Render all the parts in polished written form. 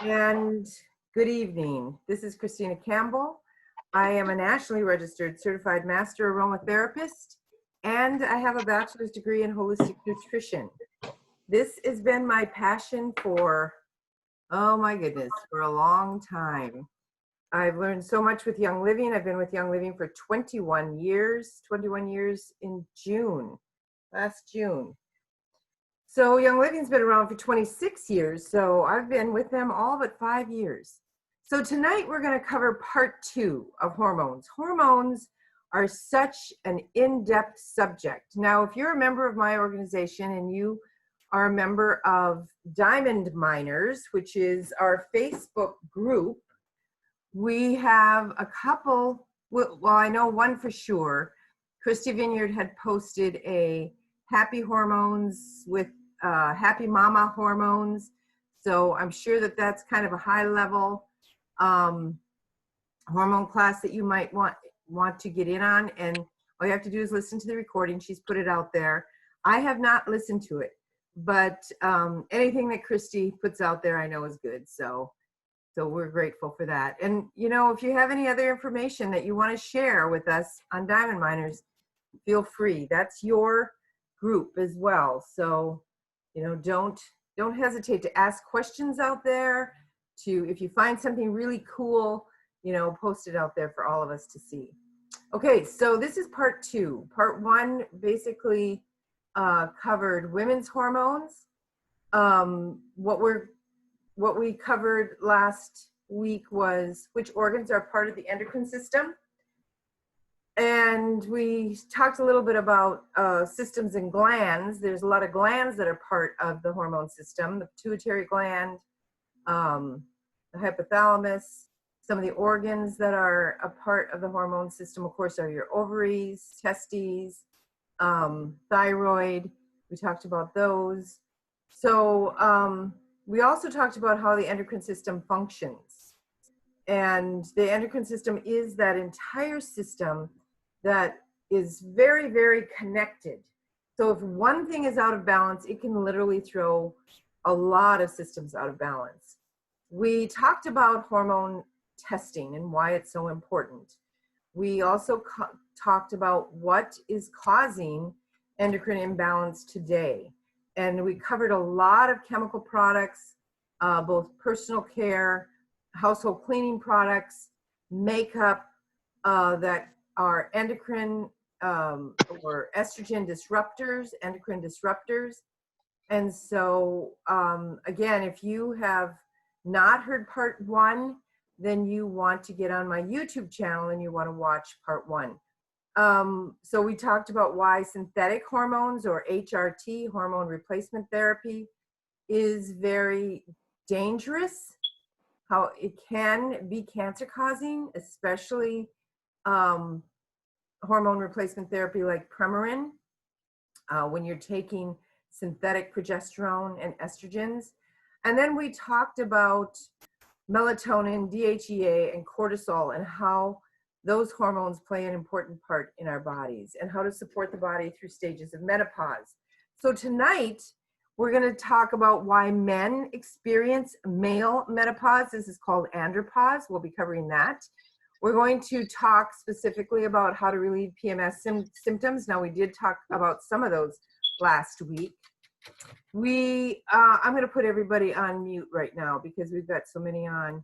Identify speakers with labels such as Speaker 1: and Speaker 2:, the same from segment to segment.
Speaker 1: And good evening. This is Christina Campbell. I am a nationally registered certified master aromatherapist, and I have a bachelor's degree in holistic nutrition. This has been my passion for, oh my goodness, for a long time. I've learned so much with Young Living. I've been with Young Living for 21 years in June, last June. So Young Living's been around for 26 years, so I've been with them all but 5 years. So tonight we're going to cover part 2 of hormones. Hormones are such an in-depth subject. Now, if you're a member of my organization and you are a member of Diamond Miners, which is our Facebook group, we have a couple, well, I know one for sure. Christy Vineyard had posted a happy hormones with happy mama hormones. So I'm sure that that's kind of a high level hormone class that you might want to get in on. And all you have to do is listen to the recording. She's put it out there. I have not listened to it, but anything that Christy puts out there I know is good. So we're grateful for that. And you know, if you have any other information that you want to share with us on Diamond Miners, feel free. That's your group as well. So, you know, don't hesitate to ask questions out there. If you find something really cool, you know, post it out there for all of us to see. Okay, so this is part 2. Part 1 basically covered women's hormones. What we covered last week was which organs are part of the endocrine system. And we talked a little bit about systems and glands. There's a lot of glands that are part of the hormone system: the pituitary gland, the hypothalamus. Some of the organs that are a part of the hormone system, of course, are your ovaries, testes, thyroid. We talked about those. So we also talked about how the endocrine system functions. And the endocrine system is that entire system that is very, very connected. So if one thing is out of balance, it can literally throw a lot of systems out of balance. We talked about hormone testing and why it's so important. We also talked about what is causing endocrine imbalance today. And we covered a lot of chemical products, both personal care, household cleaning products, makeup that are endocrine or estrogen disruptors, endocrine disruptors. And so, again, if you have not heard part 1, then you want to get on my YouTube channel and you want to watch part 1. So we talked about why synthetic hormones or HRT, hormone replacement therapy, is very dangerous, how it can be cancer causing, especially hormone replacement therapy like Premarin, when you're taking synthetic progesterone and estrogens. And then we talked about melatonin, DHEA, and cortisol, and how those hormones play an important part in our bodies and how to support the body through stages of menopause. So tonight, we're going to talk about why men experience male menopause. This is called andropause. We'll be covering that. We're going to talk specifically about how to relieve PMS symptoms. Now, we did talk about some of those last week. I'm going to put everybody on mute right now because we've got so many on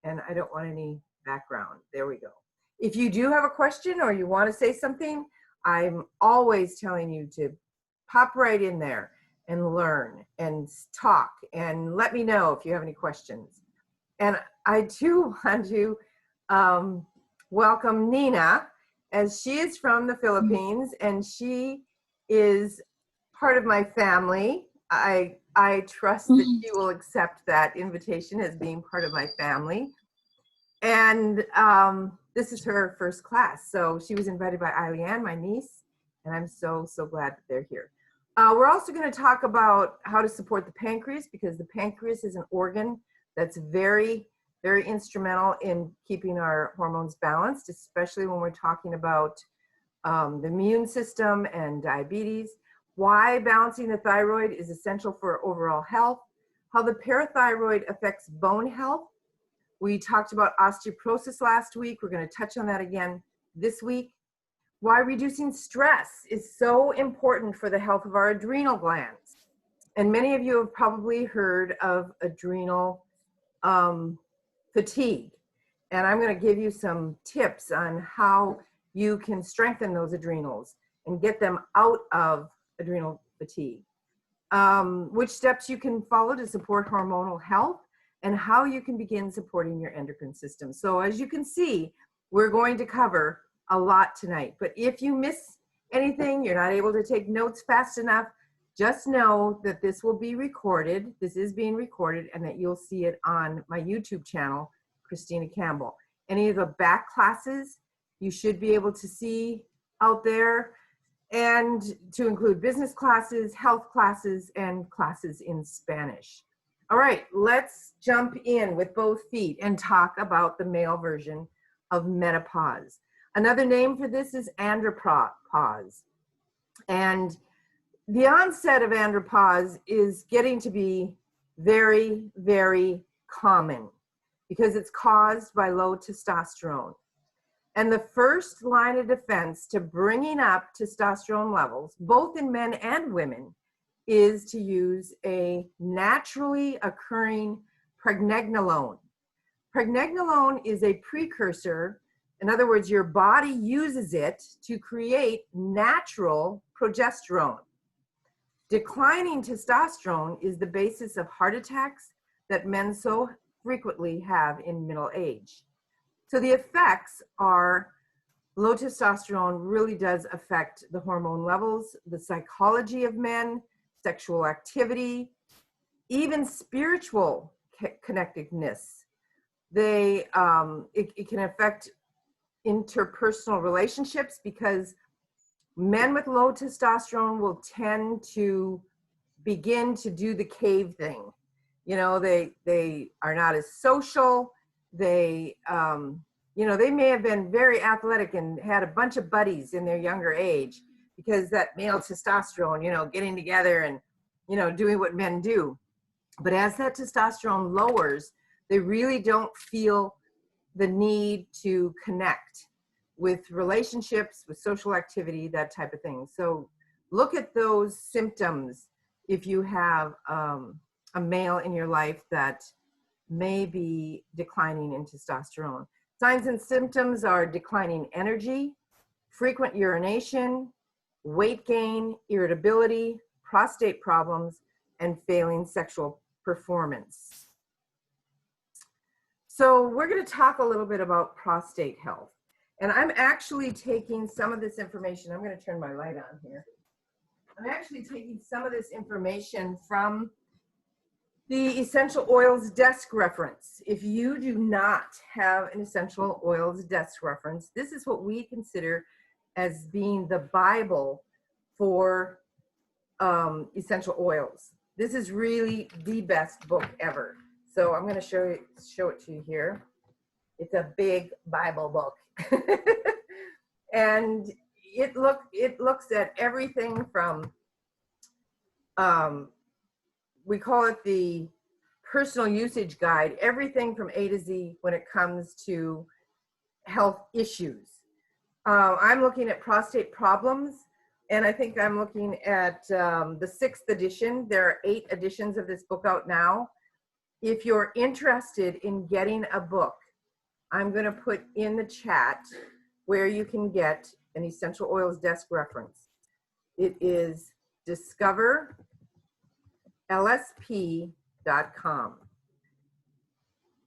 Speaker 1: and I don't want any background. There we go. If you do have a question or you want to say something, I'm always telling you to pop right in there and learn and talk and let me know if you have any questions. And I do want to welcome Nina, as she is from the Philippines and she is part of my family. I trust that she will accept that invitation as being part of my family. And this is her first class. So she was invited by Eileen, my niece, and I'm so glad that they're here. We're also going to talk about how to support the pancreas, because the pancreas is an organ that's very, very instrumental in keeping our hormones balanced, especially when we're talking about the immune system and diabetes. Why balancing the thyroid is essential for overall health. how the parathyroid affects bone health. We talked about osteoporosis last week. We're going to touch on that again this week. Why reducing stress is so important for the health of our adrenal glands. And many of you have probably heard of adrenal fatigue. And I'm going to give you some tips on how you can strengthen those adrenals and get them out of adrenal fatigue. Which steps you can follow to support hormonal health, and how you can begin supporting your endocrine system. So as you can see, we're going to cover a lot tonight. But if you miss anything, you're not able to take notes fast enough, just know that this will be recorded. This is being recorded, and that you'll see it on my YouTube channel, Christina Campbell. Any of the back classes you should be able to see out there, and to include business classes, health classes, and classes in Spanish. All right, let's jump in with both feet and talk about the male version of menopause. Another name for this is andropause. And the onset of andropause is getting to be very, very common because it's caused by low testosterone. And the first line of defense to bringing up testosterone levels, both in men and women, is to use a naturally occurring pregnenolone. Pregnenolone is a precursor. In other words, your body uses it to create natural progesterone. Declining testosterone is the basis of heart attacks that men so frequently have in middle age. So the effects are low testosterone really does affect the hormone levels, the psychology of men, sexual activity, even spiritual connectedness. It can affect interpersonal relationships because men with low testosterone will tend to begin to do the cave thing. You know, they are not as social. They, they may have been very athletic and had a bunch of buddies in their younger age because that male testosterone, getting together and, doing what men do. But as that testosterone lowers, they really don't feel the need to connect with relationships, with social activity, that type of thing. So look at those symptoms if you have a male in your life that may be declining in testosterone. Signs and symptoms are declining energy, frequent urination, weight gain, irritability, prostate problems, and failing sexual performance. So we're going to talk a little bit about prostate health. And I'm actually taking some of this information. I'm going to turn my light on here. I'm actually taking some of this information from the essential oils desk reference. If you do not have an essential oils desk reference, this is what we consider as being the Bible for essential oils. This is really the best book ever. So I'm going to show it to you here. It's a big Bible book. And it looks at everything from we call it the personal usage guide, everything from A to Z when it comes to health issues. I'm looking at prostate problems, and I think I'm looking at the 6th edition. There are 8 editions of this book out now. If you're interested in getting a book, I'm going to put in the chat where you can get an essential oils desk reference. It is discoverlsp.com.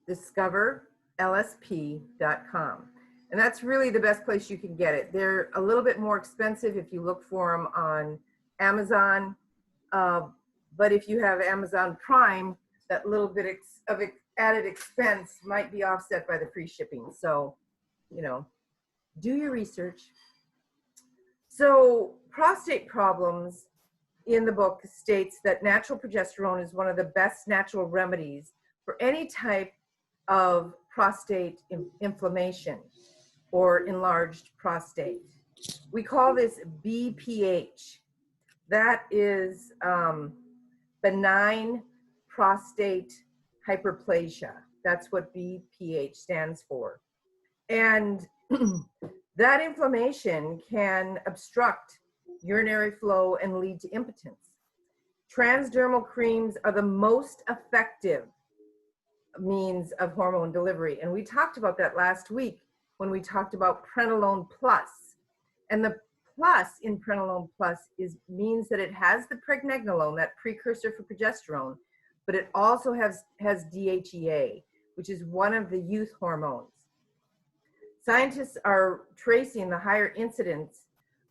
Speaker 1: discoverlsp.com. And that's really the best place you can get it. They're a little bit more expensive if you look for them on Amazon. But if you have Amazon Prime, that little bit of added expense might be offset by the free shipping. So, do your research. So prostate problems in the book states that natural progesterone is one of the best natural remedies for any type of prostate inflammation or enlarged prostate. We call this BPH. That is benign prostate hyperplasia. That's what BPH stands for. And that inflammation can obstruct urinary flow and lead to impotence. Transdermal creams are the most effective means of hormone delivery. And we talked about that last week when we talked about Prenolone Plus. And the plus in Prenolone Plus means that it has the pregnenolone, that precursor for progesterone, but it also has DHEA, which is one of the youth hormones. Scientists are tracing the higher incidence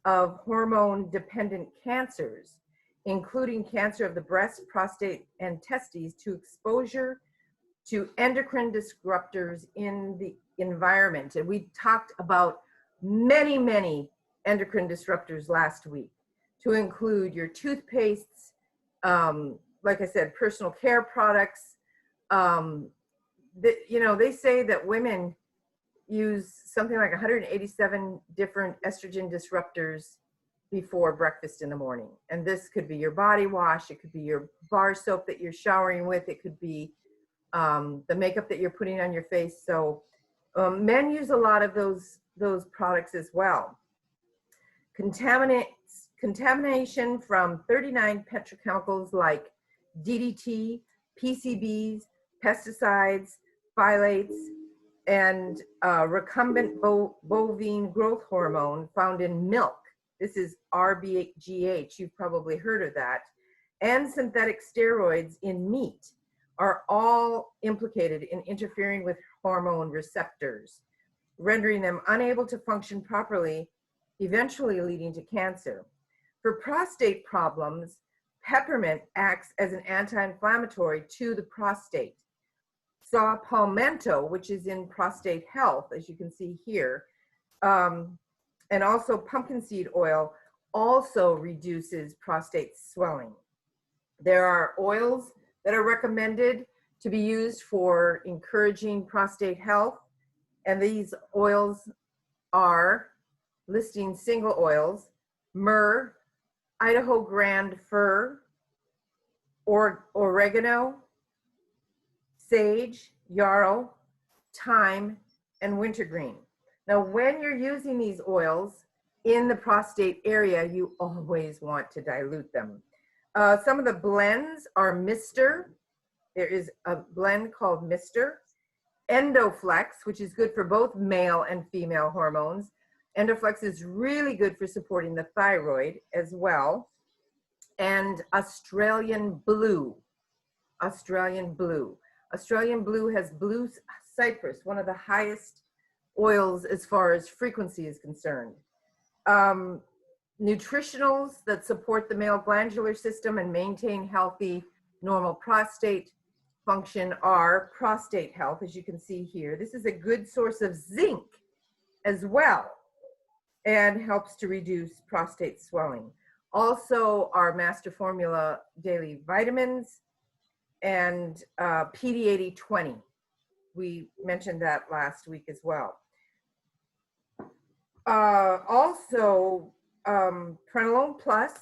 Speaker 1: of hormone-dependent cancers, including cancer of the breast, prostate, and testes, to exposure to endocrine disruptors in the environment. And we talked about many, many endocrine disruptors last week, to include your toothpastes, like I said, personal care products. They say that women use something like 187 different estrogen disruptors before breakfast in the morning. And this could be your body wash, it could be your bar soap that you're showering with, it could be the makeup that you're putting on your face. So men use a lot of those products as well. Contamination from 39 petrochemicals like DDT, PCBs, pesticides, phthalates, and recumbent bovine growth hormone found in milk. This is RBGH, you've probably heard of that. And synthetic steroids in meat are all implicated in interfering with hormone receptors, rendering them unable to function properly, eventually leading to cancer. For prostate problems, peppermint acts as an anti-inflammatory to the prostate. Saw palmetto, which is in Prostate Health, as you can see here, and also pumpkin seed oil also reduces prostate swelling. There are oils that are recommended to be used for encouraging prostate health, and these oils are, listing single oils, myrrh, Idaho grand fir, oregano, sage, yarrow, thyme, and wintergreen. Now, when you're using these oils in the prostate area, you always want to dilute them. Some of the blends are Mister. There is a blend called Mister. EndoFlex, which is good for both male and female hormones. EndoFlex is really good for supporting the thyroid as well. And Australian Blue. Australian Blue has blue cypress, one of the highest oils as far as frequency is concerned. Nutritionals that support the male glandular system and maintain healthy, normal prostate function are Prostate Health, as you can see here. This is a good source of zinc as well and helps to reduce prostate swelling. Also, our Master Formula daily vitamins and PD8020. We mentioned that last week as well. Also, Prenolone Plus,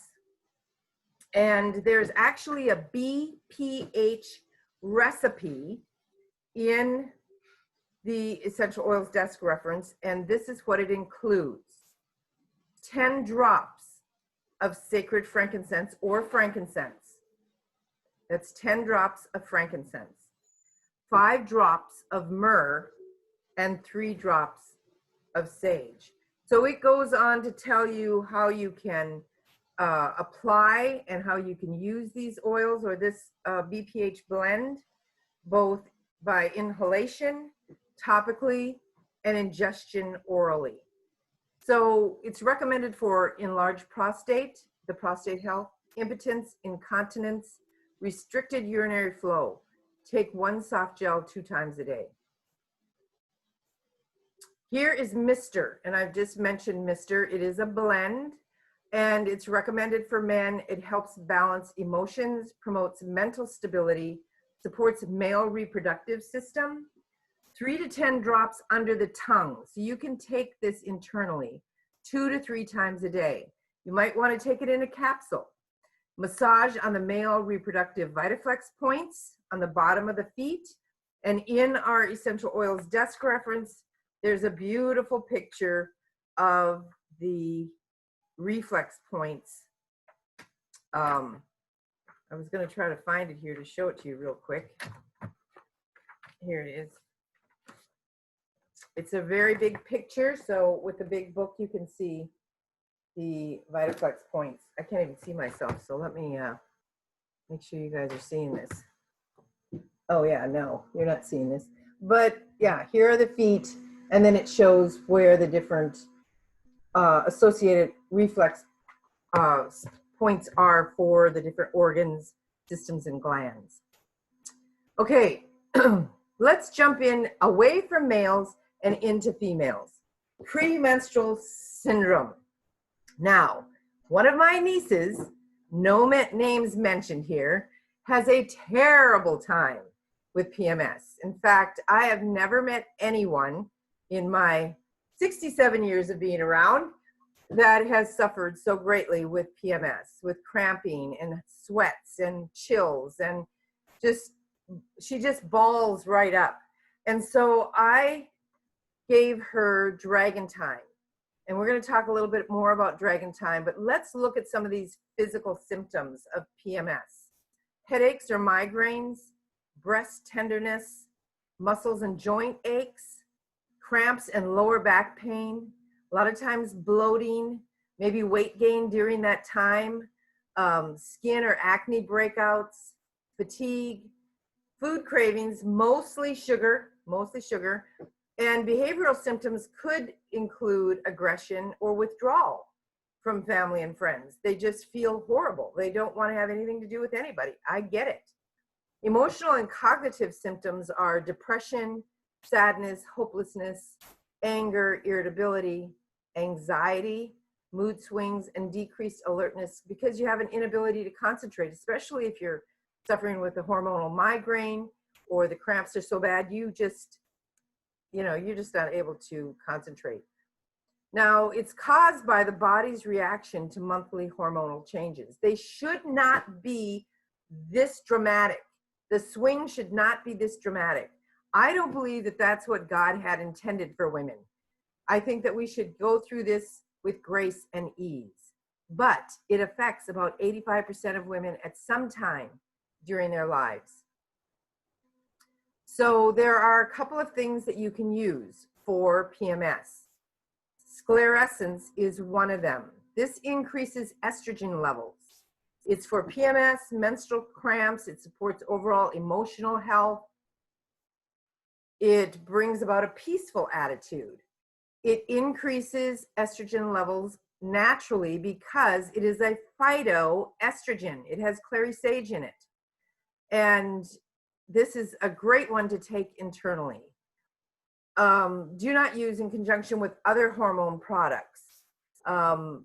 Speaker 1: and there's actually a BPH recipe in the Essential Oils Desk Reference, and this is what it includes. 10 drops of sacred frankincense or frankincense. That's 10 drops of frankincense. 5 drops of myrrh and 3 drops of sage. So it goes on to tell you how you can apply and how you can use these oils or this BPH blend, both by inhalation, topically, and ingestion orally. So it's recommended for enlarged prostate, the prostate health, impotence, incontinence, restricted urinary flow. Take 1 soft gel 2 times a day. Here is Mister, and I've just mentioned Mister. It is a blend, and it's recommended for men. It helps balance emotions, promotes mental stability, supports male reproductive system. 3 to 10 drops under the tongue. So you can take this internally 2 to 3 times a day. You might want to take it in a capsule. Massage on the male reproductive VitaFlex points on the bottom of the feet. And in our essential oils desk reference, there's a beautiful picture of the reflex points. I was going to try to find it here to show it to you real quick. Here it is. It's a very big picture, so with the big book you can see the VitaFlex points. I can't even see myself, so let me make sure you guys are seeing this. Oh yeah, no, you're not seeing this. But yeah, here are the feet, and then it shows where the different associated reflex points are for the different organs, systems, and glands. Okay, let's jump in away from males and into females. Pre-menstrual syndrome. Now, one of my nieces, no names mentioned here, has a terrible time with PMS. In fact, I have never met anyone in my 67 years of being around that has suffered so greatly with PMS, with cramping and sweats and chills, and she just balls right up. And so I gave her Dragon Time. And we're going to talk a little bit more about Dragon Time, but let's look at some of these physical symptoms of PMS. Headaches or migraines, breast tenderness, muscles and joint aches, cramps and lower back pain, a lot of times bloating, maybe weight gain during that time, skin or acne breakouts, fatigue, food cravings, mostly sugar, and behavioral symptoms could include aggression or withdrawal from family and friends. They just feel horrible. They don't want to have anything to do with anybody. I get it. Emotional and cognitive symptoms are depression, sadness, hopelessness, anger, irritability, anxiety, mood swings, and decreased alertness because you have an inability to concentrate, especially if you're suffering with a hormonal migraine or the cramps are so bad you're just not able to concentrate. Now, it's caused by the body's reaction to monthly hormonal changes. They should not be this dramatic. The swing should not be this dramatic. I don't believe that that's what God had intended for women. I think that we should go through this with grace and ease. But it affects about 85% of women at some time during their lives. So there are a couple of things that you can use for PMS. SclarEssence is one of them. This increases estrogen levels. It's for PMS, menstrual cramps. It supports overall emotional health. It brings about a peaceful attitude. It increases estrogen levels naturally because it is a phytoestrogen. It has clary sage in it. And this is a great one to take internally. Do not use in conjunction with other hormone products. Now,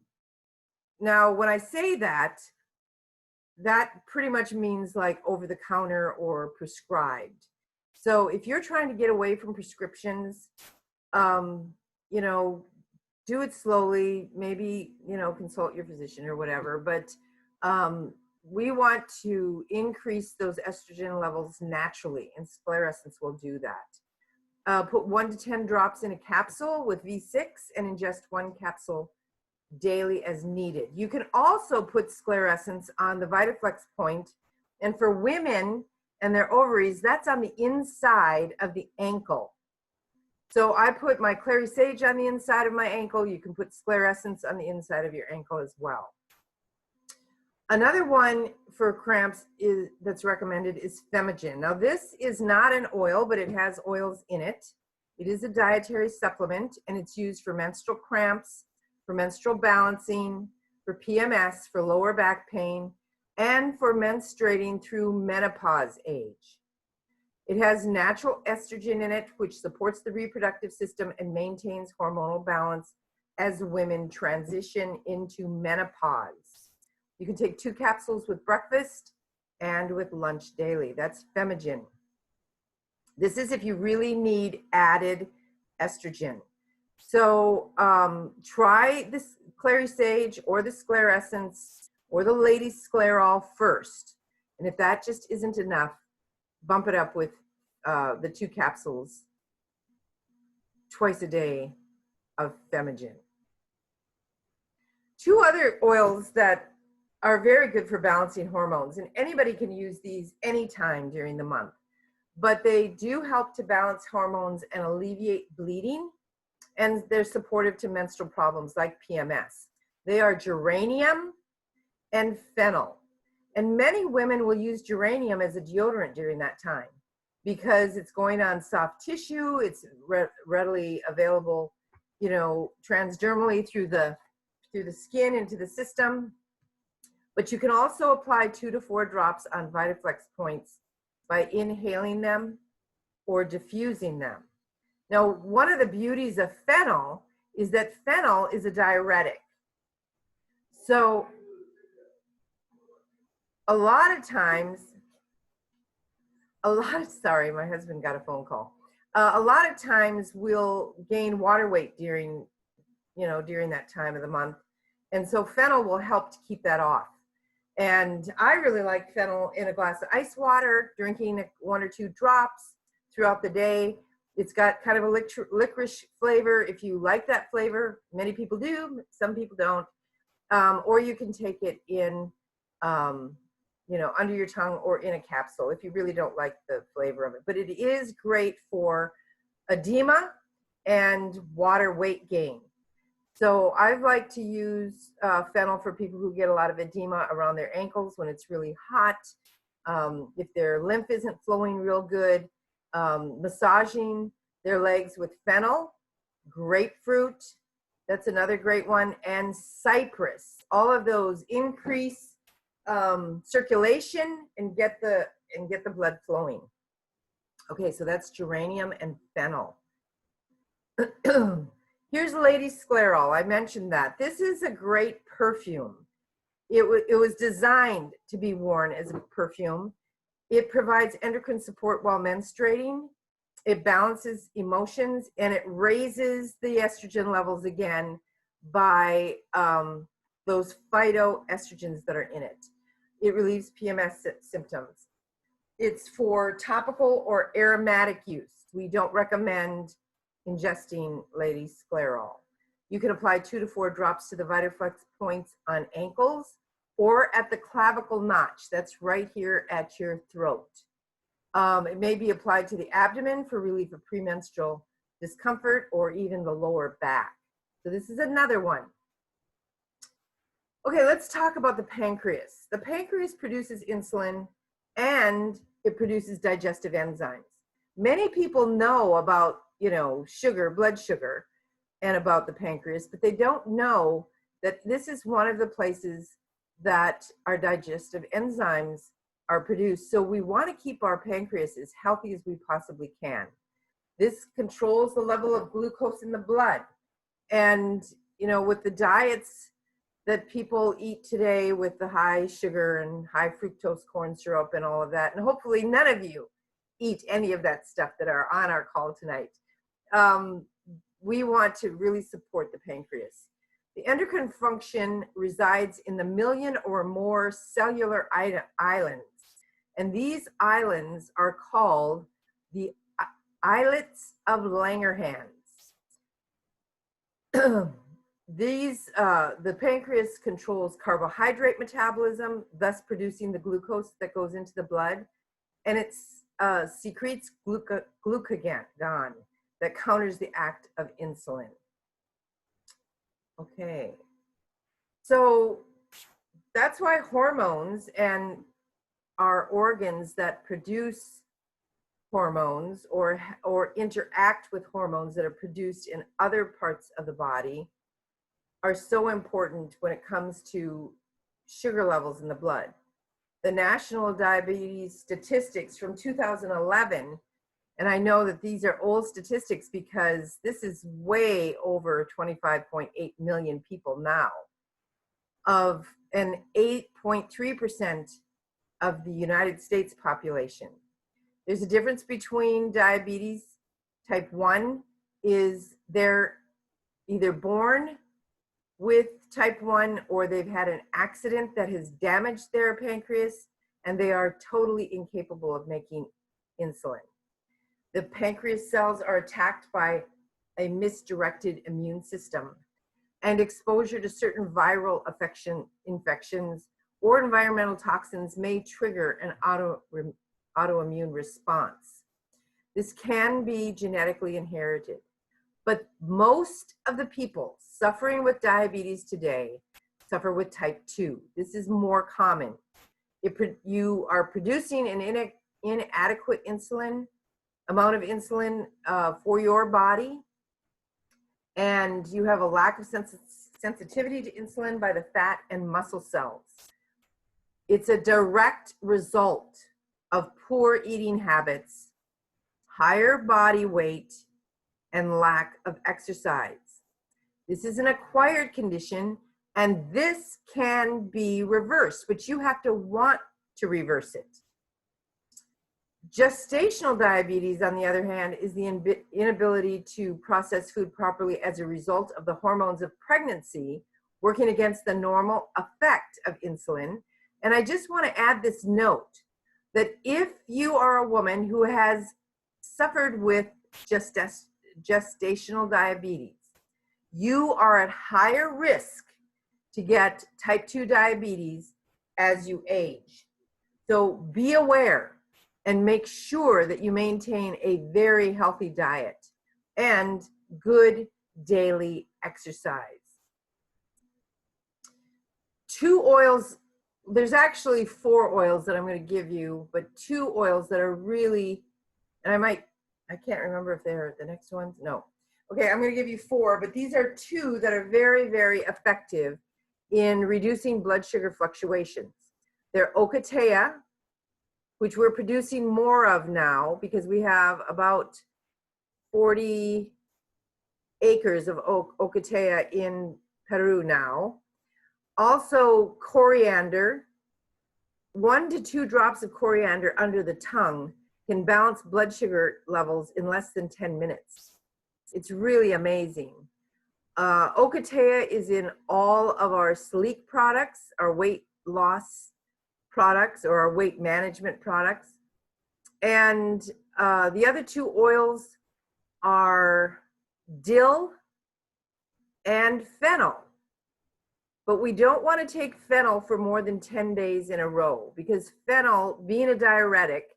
Speaker 1: when I say that, that pretty much means like over the counter or prescribed. So if you're trying to get away from prescriptions, do it slowly, maybe, consult your physician or whatever, but we want to increase those estrogen levels naturally, and SclarEssence will do that. Put 1 to 10 drops in a capsule with V6 and ingest 1 capsule daily as needed. You can also put SclarEssence on the VitaFlex point, and for women and their ovaries, that's on the inside of the ankle. So I put my clary sage on the inside of my ankle. You can put SclarEssence on the inside of your ankle as well. Another one for cramps that's recommended is Femigen. Now this is not an oil, but it has oils in it. It is a dietary supplement, and it's used for menstrual cramps, for menstrual balancing, for PMS, for lower back pain, and for menstruating through menopause age. It has natural estrogen in it, which supports the reproductive system and maintains hormonal balance as women transition into menopause. You can take 2 capsules with breakfast and with lunch daily. That's Femigen. This is if you really need added estrogen. So try this clary sage or the SclarEssence or the ladies' Sclareol first. And if that just isn't enough, bump it up with the 2 capsules twice a day of Femigen. 2 other oils that are very good for balancing hormones, and anybody can use these anytime during the month, but they do help to balance hormones and alleviate bleeding, and they're supportive to menstrual problems like PMS. They are geranium and fennel. And many women will use geranium as a deodorant during that time because it's going on soft tissue, it's readily available, you know, transdermally through the skin into the system. But you can also apply 2 to 4 drops on VitaFlex points by inhaling them or diffusing them. Now, one of the beauties of fennel is that fennel is a diuretic. So sorry, my husband got a phone call. A lot of times we'll gain water weight during that time of the month. And so fennel will help to keep that off. And I really like fennel in a glass of ice water, drinking 1 or 2 drops throughout the day. It's got kind of a licorice flavor. If you like that flavor, many people do, some people don't. Or you can take it in, under your tongue or in a capsule if you really don't like the flavor of it. But it is great for edema and water weight gain. So I like to use fennel for people who get a lot of edema around their ankles when it's really hot. If their lymph isn't flowing real good, massaging their legs with fennel, grapefruit, that's another great one, and cypress. All of those increase circulation and get the blood flowing. Okay, so that's geranium and fennel. Here's Ladies Sclareol. I mentioned that. This is a great perfume. It was designed to be worn as a perfume. It provides endocrine support while menstruating. It balances emotions, and it raises the estrogen levels again by those phytoestrogens that are in it. It relieves PMS symptoms. It's for topical or aromatic use. We don't recommend ingesting Ladies Sclareol. You can apply 2 to 4 drops to the VitaFlex points on ankles or at the clavicle notch. That's right here at your throat. It may be applied to the abdomen for relief of premenstrual discomfort or even the lower back. So this is another one. Okay, let's talk about the pancreas. The pancreas produces insulin and it produces digestive enzymes. Many people know about, sugar, blood sugar, and about the pancreas, but they don't know that this is one of the places that our digestive enzymes are produced. So we want to keep our pancreas as healthy as we possibly can. This controls the level of glucose in the blood. And, with the diets that people eat today with the high sugar and high fructose corn syrup and all of that, and hopefully none of you eat any of that stuff that are on our call tonight. We want to really support the pancreas. The endocrine function resides in the 1,000,000 or more cellular islands. And these islands are called the islets of Langerhans. The pancreas controls carbohydrate metabolism, thus producing the glucose that goes into the blood. And it secretes glucagon that counters the act of insulin. Okay, so that's why hormones and our organs that produce hormones or interact with hormones that are produced in other parts of the body are so important when it comes to sugar levels in the blood. The National Diabetes Statistics from 2011, and I know that these are old statistics because this is way over 25.8 million people now, of an 8.3% of the United States population. There's a difference between diabetes. Type 1 is they're either born with type 1, or they've had an accident that has damaged their pancreas, and they are totally incapable of making insulin. The pancreas cells are attacked by a misdirected immune system, and exposure to certain viral infections or environmental toxins may trigger an autoimmune response. This can be genetically inherited, but most of the people suffering with diabetes today suffer with type 2. This is more common. You are producing an inadequate amount of insulin for your body, and you have a lack of sensitivity to insulin by the fat and muscle cells. It's a direct result of poor eating habits, higher body weight, and lack of exercise. This is an acquired condition, and this can be reversed, but you have to want to reverse it. Gestational diabetes, on the other hand, is the inability to process food properly as a result of the hormones of pregnancy working against the normal effect of insulin. And I just want to add this note that if you are a woman who has suffered with gestational diabetes, you are at higher risk to get type 2 diabetes as you age. So be aware and make sure that you maintain a very healthy diet and good daily exercise. 2 oils, there's actually 4 oils that I'm going to give you, but 2 oils that are really, and I can't remember if they're the next ones. No. Okay, I'm going to give you 4, but these are 2 that are very, very effective in reducing blood sugar fluctuations. They're Ocotea, which we're producing more of now because we have about 40 acres of Ocotea in Peru now. Also coriander. 1 to 2 drops of coriander under the tongue can balance blood sugar levels in less than 10 minutes. It's really amazing. Ocotea is in all of our sleek products, our weight loss products, or our weight management products. And the other 2 oils are dill and fennel. But we don't want to take fennel for more than 10 days in a row, because fennel, being a diuretic,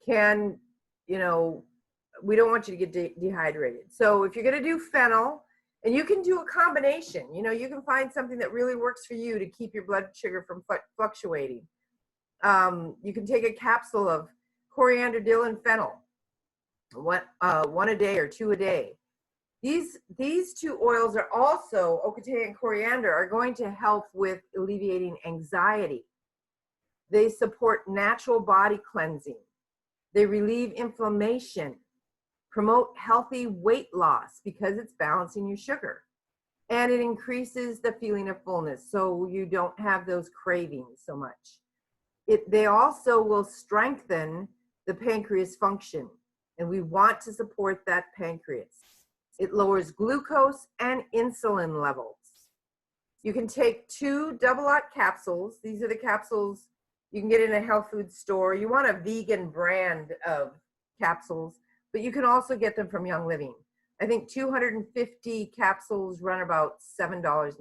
Speaker 1: can, we don't want you to get dehydrated. So if you're going to do fennel, and you can do a combination, you can find something that really works for you to keep your blood sugar from fluctuating. You can take a capsule of coriander, dill, and fennel, one a day or 2 a day. These 2 oils are also, Ocotea and coriander, are going to help with alleviating anxiety. They support natural body cleansing. They relieve inflammation, promote healthy weight loss because it's balancing your sugar. And it increases the feeling of fullness so you don't have those cravings so much. They also will strengthen the pancreas function, and we want to support that pancreas. It lowers glucose and insulin levels. You can take 2 double-aught capsules. These are the capsules you can get in a health food store. You want a vegan brand of capsules, but you can also get them from Young Living. I think 250 capsules run about $7.50.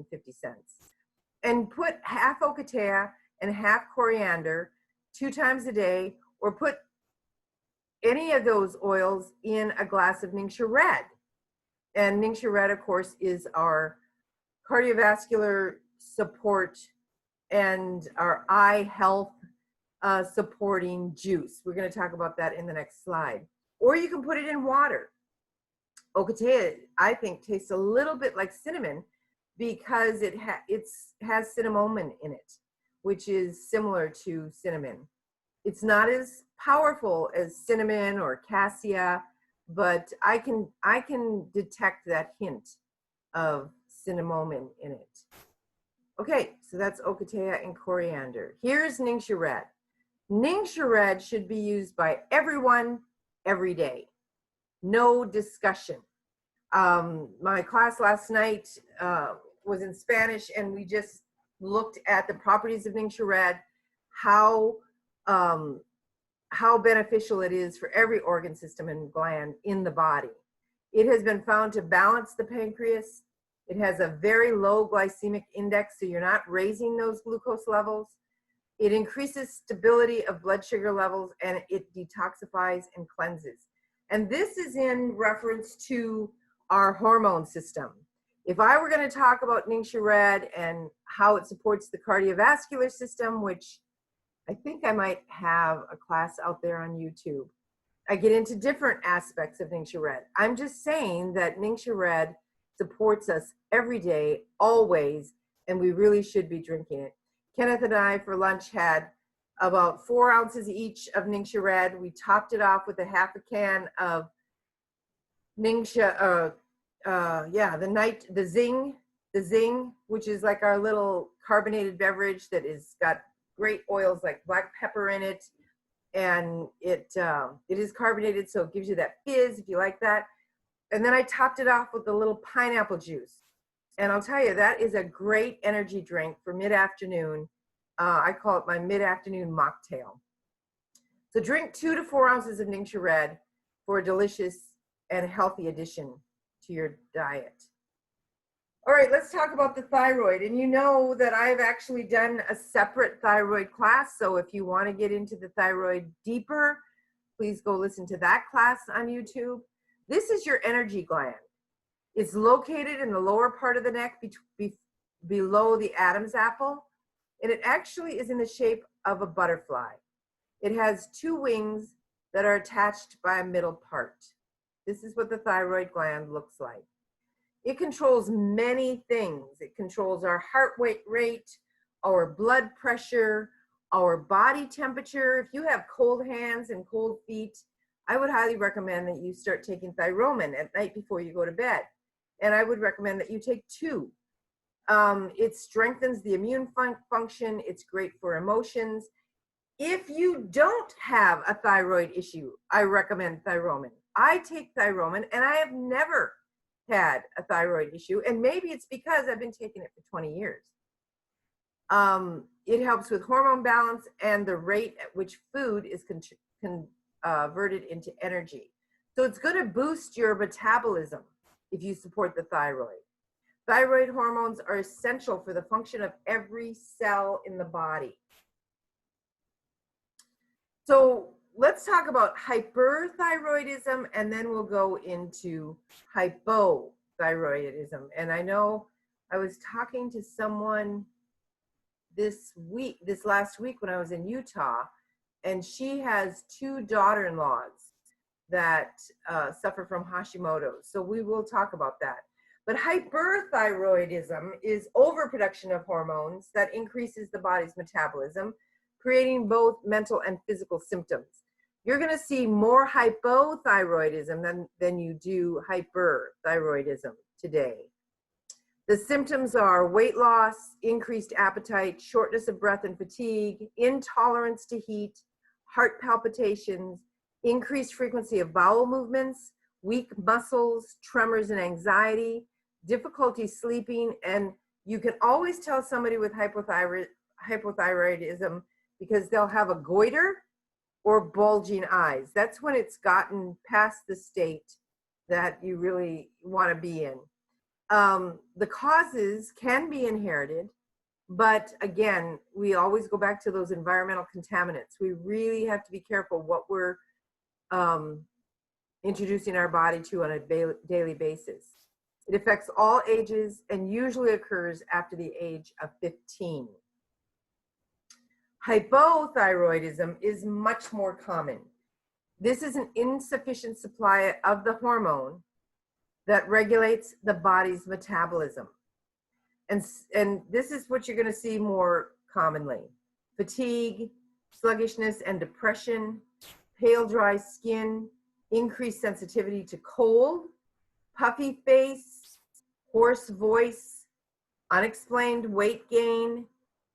Speaker 1: And put half Ocotea and half coriander 2 times a day, or put any of those oils in a glass of Ningxia Red. And Ningxia Red, of course, is our cardiovascular support and our eye health supporting juice. We're going to talk about that in the next slide. Or you can put it in water. Ocotea, I think, tastes a little bit like cinnamon because it has cinnamon in it, which is similar to cinnamon. It's not as powerful as cinnamon or cassia, but I can detect that hint of cinnamon in it. Okay, so that's Ocotea and coriander. Here's Ningxia Red. Ningxia Red should be used by everyone every day. No discussion. My class last night was in Spanish, and we just looked at the properties of Ningxia Red, how beneficial it is for every organ system and gland in the body. It has been found to balance the pancreas. It has a very low glycemic index, so you're not raising those glucose levels. It increases stability of blood sugar levels, and it detoxifies and cleanses. And this is in reference to our hormone system. If I were going to talk about Ningxia Red and how it supports the cardiovascular system, which I think I might have a class out there on YouTube, I get into different aspects of Ningxia Red. I'm just saying that Ningxia Red supports us every day, always, and we really should be drinking it. Kenneth and I for lunch had about 4 ounces each of Ningxia Red. We topped it off with a half a can of Ningxia, the Zing, which is like our little carbonated beverage that is got great oils like black pepper in it, and it is carbonated, so it gives you that fizz if you like that. And then I topped it off with a little pineapple juice, and I'll tell you, that is a great energy drink for mid-afternoon. I call it my mid-afternoon mocktail. So drink 2 to 4 ounces of Ningxia Red for a delicious and healthy addition to your diet. All right, let's talk about the thyroid. And you know that I've actually done a separate thyroid class. So if you want to get into the thyroid deeper, please go listen to that class on YouTube. This is your energy gland. It's located in the lower part of the neck below the Adam's apple. And it actually is in the shape of a butterfly. It has 2 wings that are attached by a middle part. This is what the thyroid gland looks like. It controls many things. It controls our heart rate, our blood pressure, our body temperature. If you have cold hands and cold feet, I would highly recommend that you start taking Thyromin at night before you go to bed. And I would recommend that you take 2. It strengthens the immune function. It's great for emotions. If you don't have a thyroid issue, I recommend Thyromin. I take Thyromin, and I have never had a thyroid issue, and maybe it's because I've been taking it for 20 years. It helps with hormone balance and the rate at which food is converted into energy. So it's going to boost your metabolism if you support the thyroid. Thyroid hormones are essential for the function of every cell in the body. So let's talk about hyperthyroidism, and then we'll go into hypothyroidism. And I know I was talking to someone this last week when I was in Utah, and she has 2 daughter-in-laws that suffer from Hashimoto's. So we will talk about that. But hyperthyroidism is overproduction of hormones that increases the body's metabolism, creating both mental and physical symptoms. You're going to see more hypothyroidism than you do hyperthyroidism today. The symptoms are weight loss, increased appetite, shortness of breath and fatigue, intolerance to heat, heart palpitations, increased frequency of bowel movements, weak muscles, tremors and anxiety, difficulty sleeping. And you can always tell somebody with hypothyroidism because they'll have a goiter or bulging eyes. That's when it's gotten past the state that you really want to be in. The causes can be inherited, but again, we always go back to those environmental contaminants. We really have to be careful what we're introducing our body to on a daily basis. It affects all ages and usually occurs after the age of 15. Hypothyroidism is much more common. This is an insufficient supply of the hormone that regulates the body's metabolism. And this is what you're going to see more commonly. Fatigue, sluggishness and depression, pale, dry skin, increased sensitivity to cold, puffy face, hoarse voice, unexplained weight gain.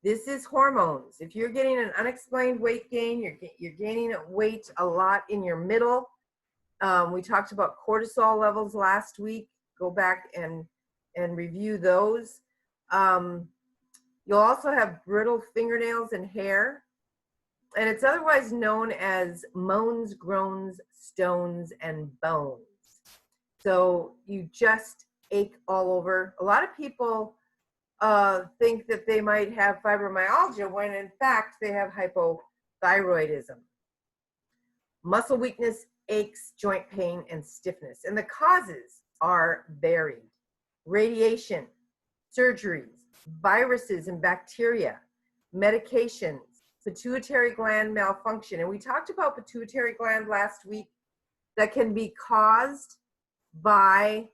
Speaker 1: This is hormones. If you're getting an unexplained weight gain, you're gaining weight a lot in your middle. We talked about cortisol levels last week. Go back and review those. You'll also have brittle fingernails and hair, and it's otherwise known as moans, groans, stones, and bones. So you just ache all over. A lot of people think that they might have fibromyalgia when in fact they have hypothyroidism. Muscle weakness, aches, joint pain, and stiffness. And the causes are varied. Radiation, surgeries, viruses and bacteria, medications, pituitary gland malfunction. And we talked about pituitary gland last week that can be caused by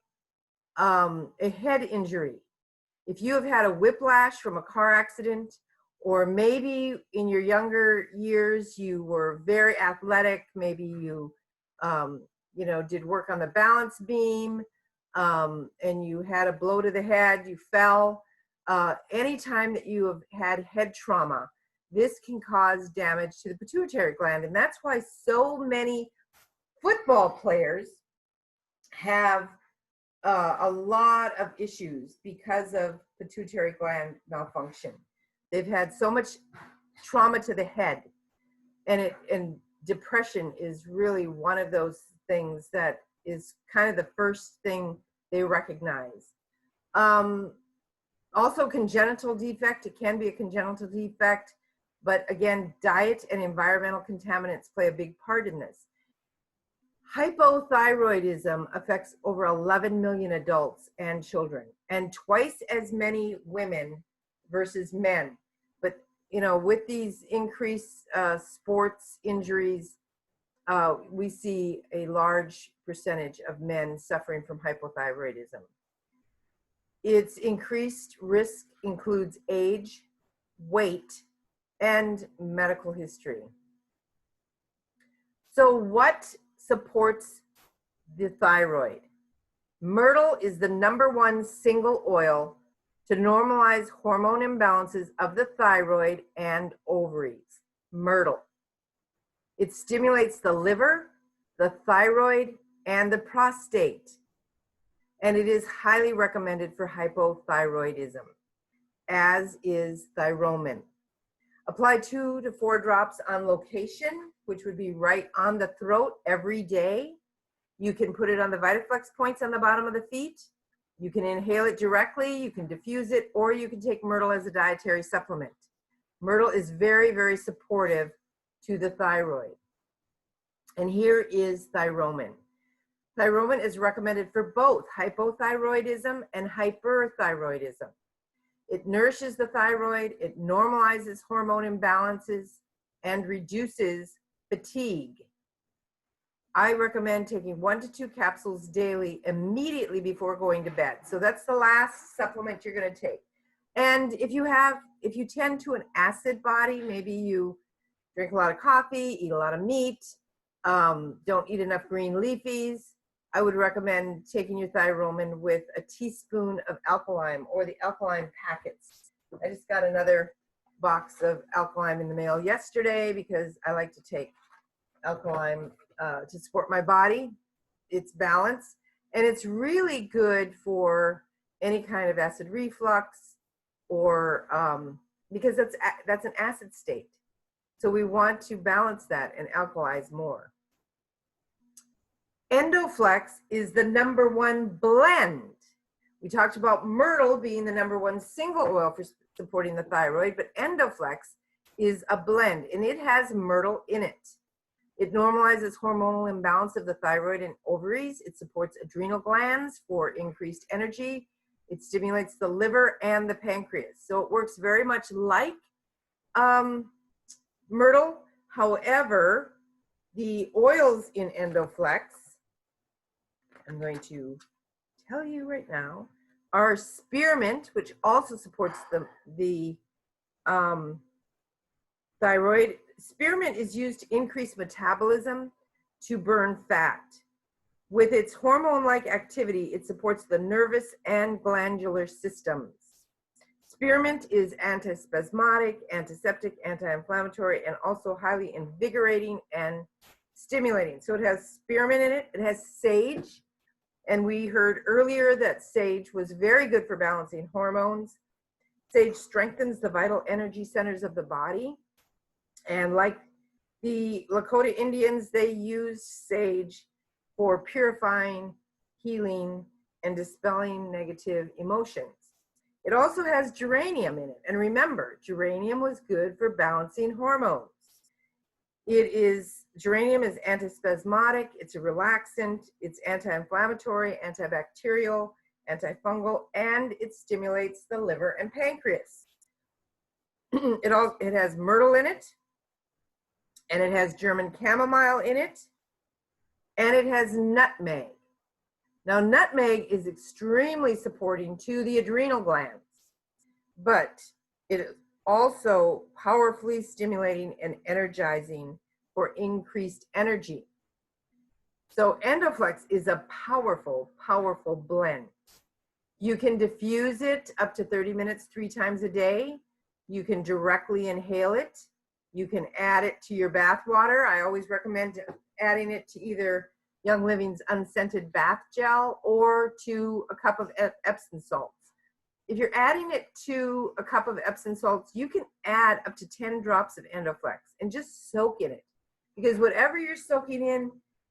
Speaker 1: a head injury. If you have had a whiplash from a car accident, or maybe in your younger years you were very athletic, maybe you did work on the balance beam, and you had a blow to the head, you fell. Anytime that you have had head trauma, this can cause damage to the pituitary gland. And that's why so many football players have a lot of issues because of pituitary gland malfunction. They've had so much trauma to the head, and depression is really one of those things that is kind of the first thing they recognize. Also, congenital defect. It can be a congenital defect, but again, diet and environmental contaminants play a big part in this. Hypothyroidism affects over 11 million adults and children, and twice as many women versus men. But with these increased sports injuries, we see a large percentage of men suffering from hypothyroidism. Its increased risk includes age, weight, and medical history. So what supports the thyroid? Myrtle is the #1 single oil to normalize hormone imbalances of the thyroid and ovaries. Myrtle. It stimulates the liver, the thyroid, and the prostate. And it is highly recommended for hypothyroidism, as is Thyromin. Apply 2 to 4 drops on location, which would be right on the throat every day. You can put it on the VitaFlex points on the bottom of the feet. You can inhale it directly, you can diffuse it, or you can take Myrtle as a dietary supplement. Myrtle is very, very supportive to the thyroid. And here is Thyromin. Thyromin is recommended for both hypothyroidism and hyperthyroidism. It nourishes the thyroid, it normalizes hormone imbalances, and reduces fatigue. I recommend taking 1 to 2 capsules daily immediately before going to bed. So that's the last supplement you're going to take. And if you tend to an acid body, maybe you drink a lot of coffee, eat a lot of meat, don't eat enough green leafies, I would recommend taking your Thyromin with a teaspoon of alkaline or the alkaline packets. I just got another box of alkaline in the mail yesterday because I like to take alkaline to support my body. It's balanced, and it's really good for any kind of acid reflux, or because that's an acid state. So we want to balance that and alkalize more. EndoFlex is the #1 blend. We talked about Myrtle being the #1 single oil for supporting the thyroid, but EndoFlex is a blend, and it has Myrtle in it. It normalizes hormonal imbalance of the thyroid and ovaries. It supports adrenal glands for increased energy. It stimulates the liver and the pancreas. So it works very much like Myrtle. However, the oils in EndoFlex, I'm going to tell you right now, are spearmint, which also supports the thyroid. Spearmint is used to increase metabolism to burn fat. With its hormone-like activity, it supports the nervous and glandular systems. Spearmint is antispasmodic, antiseptic, anti-inflammatory, and also highly invigorating and stimulating. So it has spearmint in it. It has sage. And we heard earlier that sage was very good for balancing hormones. Sage strengthens the vital energy centers of the body. And like the Lakota Indians, they use sage for purifying, healing, and dispelling negative emotions. It also has geranium in it. And remember, geranium was good for balancing hormones. Geranium is antispasmodic, it's a relaxant, it's anti-inflammatory, antibacterial, antifungal, and it stimulates the liver and pancreas. It has myrtle in it, and it has German chamomile in it, and it has nutmeg. Now, nutmeg is extremely supporting to the adrenal glands, but it is also powerfully stimulating and energizing for increased energy. So EndoFlex is a powerful, powerful blend. You can diffuse it up to 30 minutes 3 times a day. You can directly inhale it. You can add it to your bath water. I always recommend adding it to either Young Living's unscented bath gel or to a cup of Epsom salts. If you're adding it to a cup of Epsom salts, you can add up to 10 drops of EndoFlex and just soak in it, because whatever you're soaking in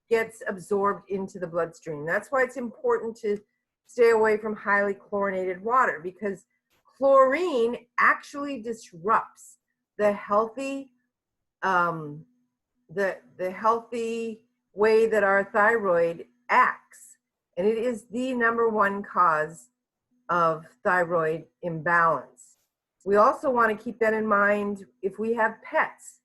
Speaker 1: gets absorbed into the bloodstream. That's why it's important to stay away from highly chlorinated water, because chlorine actually disrupts the healthy the healthy way that our thyroid acts, and it is the #1 cause of thyroid imbalance. We also want to keep that in mind if we have pets,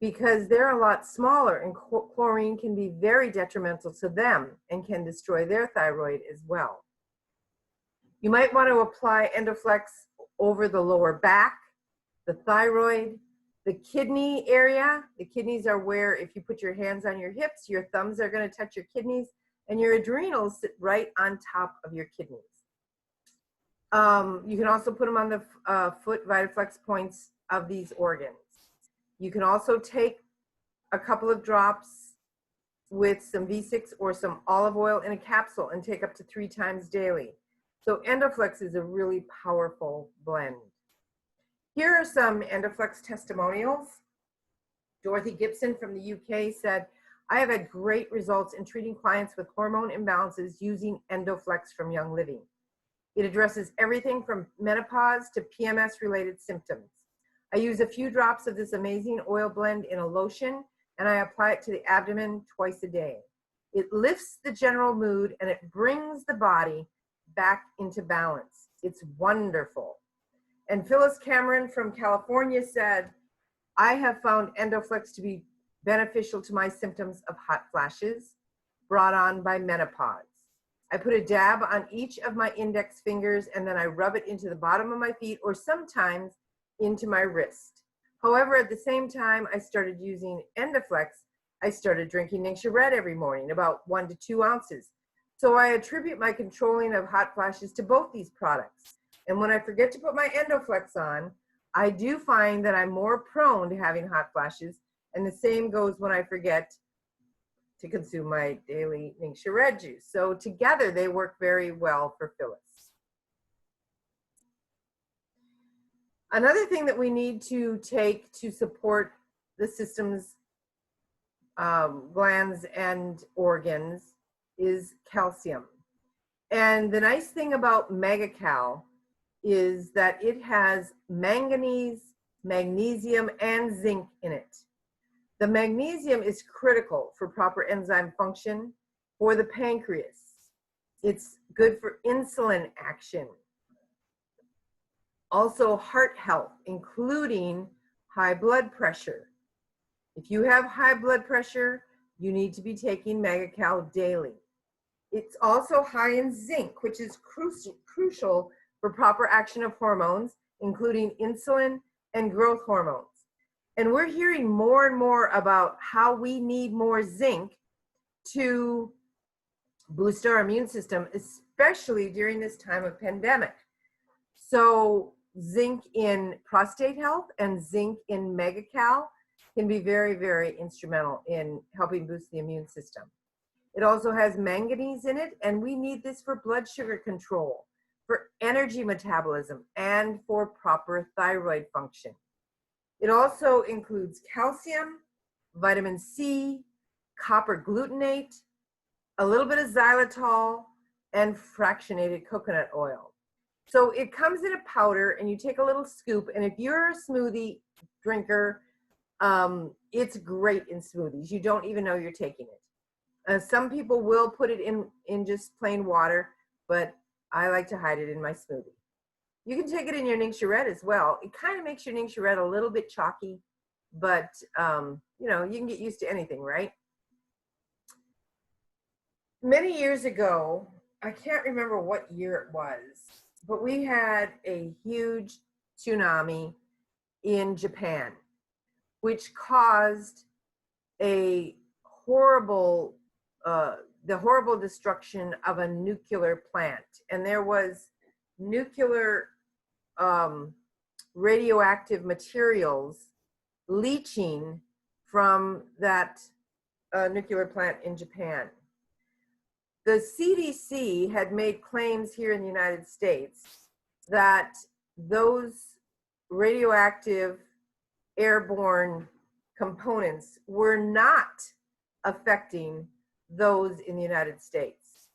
Speaker 1: because they're a lot smaller and chlorine can be very detrimental to them and can destroy their thyroid as well. You might want to apply EndoFlex over the lower back, the thyroid, the kidney area. The kidneys are where, if you put your hands on your hips, your thumbs are going to touch your kidneys, and your adrenals sit right on top of your kidneys. You can also put them on the foot VitaFlex points of these organs. You can also take a couple of drops with some V6 or some olive oil in a capsule and take up to 3 times daily. So EndoFlex is a really powerful blend. Here are some EndoFlex testimonials. Dorothy Gibson from the UK said, "I have had great results in treating clients with hormone imbalances using EndoFlex from Young Living. It addresses everything from menopause to PMS-related symptoms. I use a few drops of this amazing oil blend in a lotion, and I apply it to the abdomen twice a day. It lifts the general mood, and it brings the body back into balance. It's wonderful." And Phyllis Cameron from California said, "I have found EndoFlex to be beneficial to my symptoms of hot flashes brought on by menopause. I put a dab on each of my index fingers, and then I rub it into the bottom of my feet or sometimes into my wrist. However, at the same time I started using EndoFlex, I started drinking Ningxia Red every morning, about 1 to 2 ounces. So I attribute my controlling of hot flashes to both these products. And when I forget to put my EndoFlex on, I do find that I'm more prone to having hot flashes, and the same goes when I forget to consume my daily Ningxia Red juice." So together they work very well for Phyllis. Another thing that we need to take to support the system's glands and organs is calcium. And the nice thing about MegaCal is that it has manganese, magnesium, and zinc in it. The magnesium is critical for proper enzyme function for the pancreas. It's good for insulin action. Also heart health, including high blood pressure. If you have high blood pressure, you need to be taking MegaCal daily. It's also high in zinc, which is crucial for proper action of hormones, including insulin and growth hormones. And we're hearing more and more about how we need more zinc to boost our immune system, especially during this time of pandemic. So zinc in Prostate Health and zinc in MegaCal can be very, very instrumental in helping boost the immune system. It also has manganese in it, and we need this for blood sugar control. for energy metabolism, and for proper thyroid function. It also includes calcium, vitamin C, copper glutamate, a little bit of xylitol, and fractionated coconut oil. So it comes in a powder, and you take a little scoop, and if you're a smoothie drinker, it's great in smoothies. You don't even know you're taking it. Some people will put it in just plain water, but I like to hide it in my smoothie. You can take it in your Ningxia Red as well. It kind of makes your Ningxia Red a little bit chalky, but you know, you can get used to anything, right? Many years ago, I can't remember what year it was, but we had a huge tsunami in Japan, which caused a horrible, the horrible destruction of a nuclear plant. And there was nuclear radioactive materials leaching from that nuclear plant in Japan. The CDC had made claims here in the United States that those radioactive airborne components were not affecting those in the United States.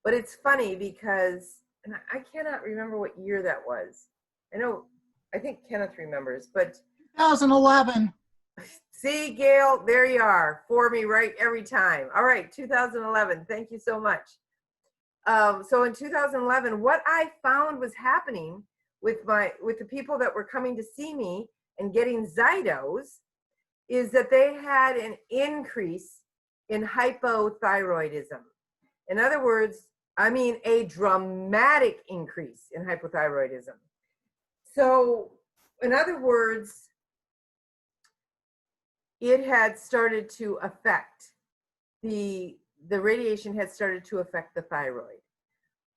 Speaker 1: But it's funny because, and I cannot remember what year that was. I think Kenneth remembers, but
Speaker 2: 2011.
Speaker 1: See, Gail, there you are, for me right every time. All right, 2011, thank you so much. So in 2011, what I found was happening with the people that were coming to see me and getting Zydos is that they had an increase in hypothyroidism. In other words, I mean a dramatic increase in hypothyroidism. So in other words, it had started to affect the radiation had started to affect the thyroid.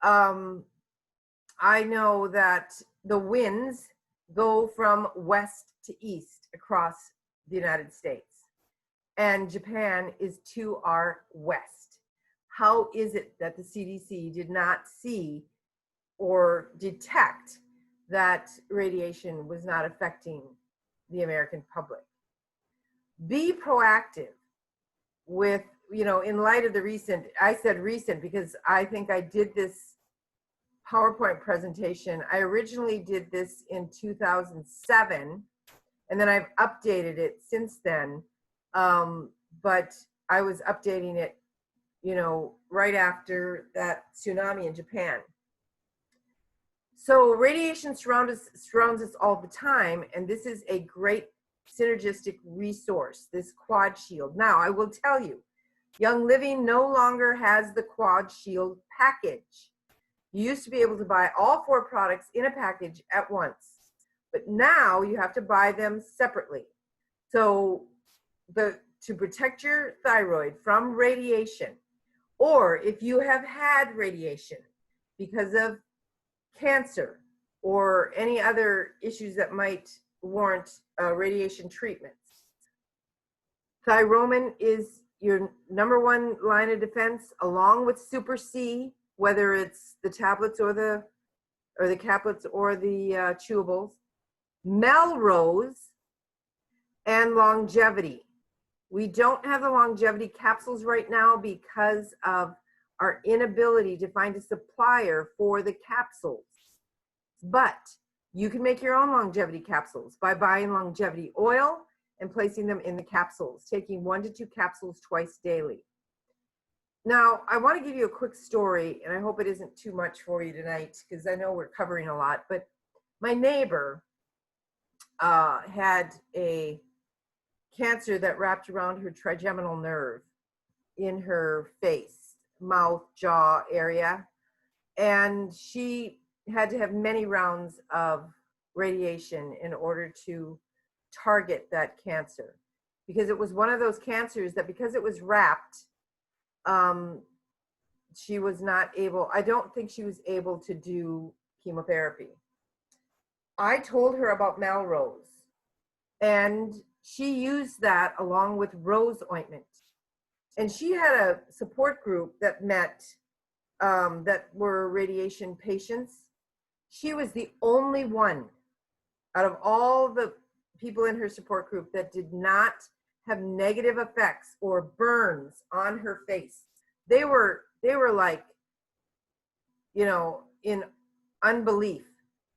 Speaker 1: I know that the winds go from west to east across the United States, and Japan is to our west. How is it that the CDC did not see or detect that radiation was not affecting the American public? Be proactive with, you know, in light of the recent, I said recent because I think I did this PowerPoint presentation. I originally did this in 2007, and then I've updated it since then. But I was updating it, you know, right after that tsunami in Japan. So radiation surrounds us all the time, and this is a great synergistic resource, this QuadShield. Now, I will tell you, Young Living no longer has the QuadShield package. You used to be able to buy all 4 products in a package at once, but now you have to buy them separately. So to protect your thyroid from radiation, or if you have had radiation because of cancer or any other issues that might warrant radiation treatments, Thyromin is your #1 line of defense, along with Super C, whether it's the tablets or the caplets or the chewables, Melrose, and longevity. We don't have the longevity capsules right now because of our inability to find a supplier for the capsules. But you can make your own longevity capsules by buying longevity oil and placing them in the capsules, taking 1 to 2 capsules twice daily. Now, I want to give you a quick story, and I hope it isn't too much for you tonight because I know we're covering a lot, but my neighbor had a cancer that wrapped around her trigeminal nerve in her face, mouth, jaw area, and she had to have many rounds of radiation in order to target that cancer, because it was one of those cancers that, because it was wrapped, she was not able, I don't think she was able to do chemotherapy. I told her about Melrose, and she used that along with rose ointment. And she had a support group that met that were radiation patients, she was the only one out of all the people in her support group that did not have negative effects or burns on her face. They were like, you know, in unbelief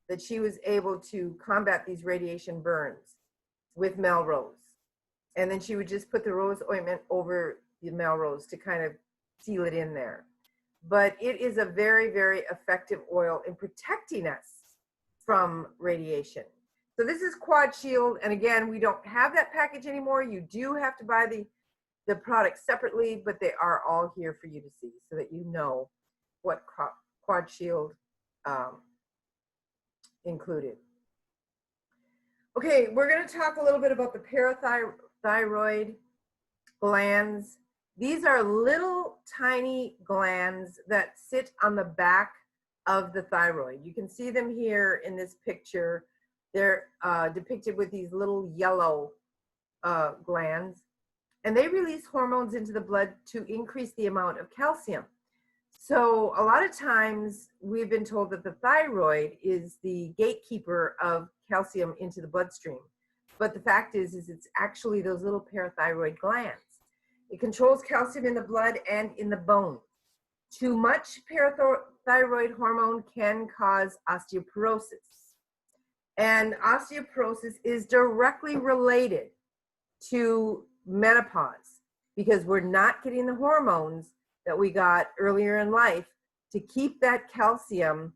Speaker 1: that she was able to combat these radiation burns with Melrose. And then she would just put the rose ointment over the Melrose to kind of seal it in there. But it is a very, very effective oil in protecting us from radiation. So this is QuadShield, and again, we don't have that package anymore. You do have to buy the product separately, but they are all here for you to see so that you know what QuadShield included. Okay, we're going to talk a little bit about the parathyroid glands. These are little tiny glands that sit on the back of the thyroid. You can see them here in this picture. They're depicted with these little yellow glands, and they release hormones into the blood to increase the amount of calcium. So a lot of times we've been told that the thyroid is the gatekeeper of calcium into the bloodstream. But the fact is it's actually those little parathyroid glands. It controls calcium in the blood and in the bone. Too much parathyroid hormone can cause osteoporosis. And osteoporosis is directly related to menopause because we're not getting the hormones that we got earlier in life to keep that calcium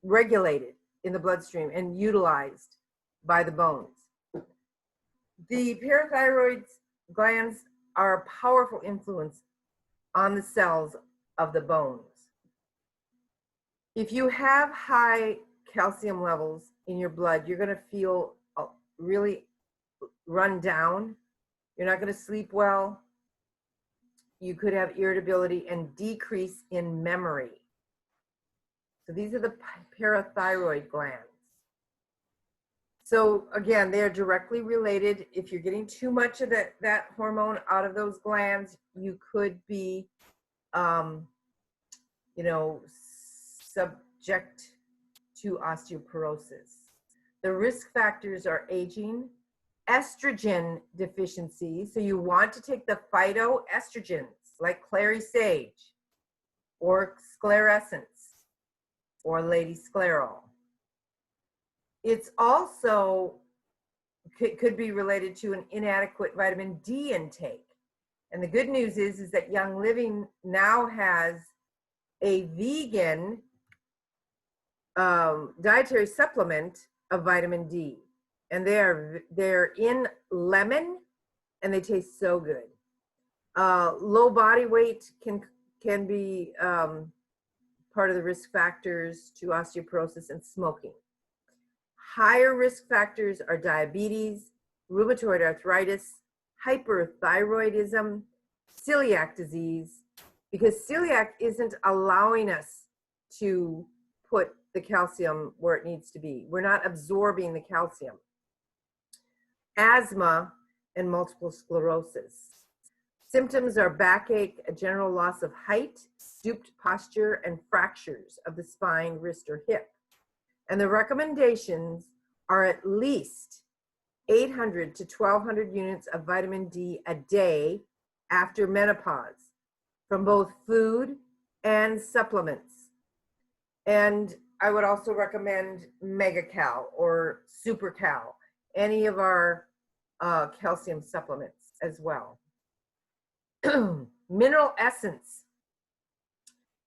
Speaker 1: regulated in the bloodstream and utilized by the bones. The parathyroid glands are a powerful influence on the cells of the bones. If you have high calcium levels in your blood, you're going to feel really run down. You're not going to sleep well. You could have irritability and decrease in memory. So these are the parathyroid glands. So again, they are directly related. If you're getting too much of that hormone out of those glands, you could be, you know, subject to osteoporosis. The risk factors are aging, estrogen deficiency. So you want to take the phytoestrogens like clary sage or SclarEssence or Lady Sclareol. It's also could be related to an inadequate vitamin D intake. And the good news is that Young Living now has a vegan dietary supplement of vitamin D. And they're in lemon, and they taste so good. Low body weight can be part of the risk factors to osteoporosis, and smoking. Higher risk factors are diabetes, rheumatoid arthritis, hyperthyroidism, celiac disease, because celiac isn't allowing us to put the calcium where it needs to be. We're not absorbing the calcium. Asthma and multiple sclerosis. Symptoms are backache, a general loss of height, stooped posture, and fractures of the spine, wrist, or hip. And the recommendations are at least 800 to 1,200 units of vitamin D a day after menopause from both food and supplements. And I would also recommend Mega-Cal or Super-Cal, any of our calcium supplements as well. Mineral Essence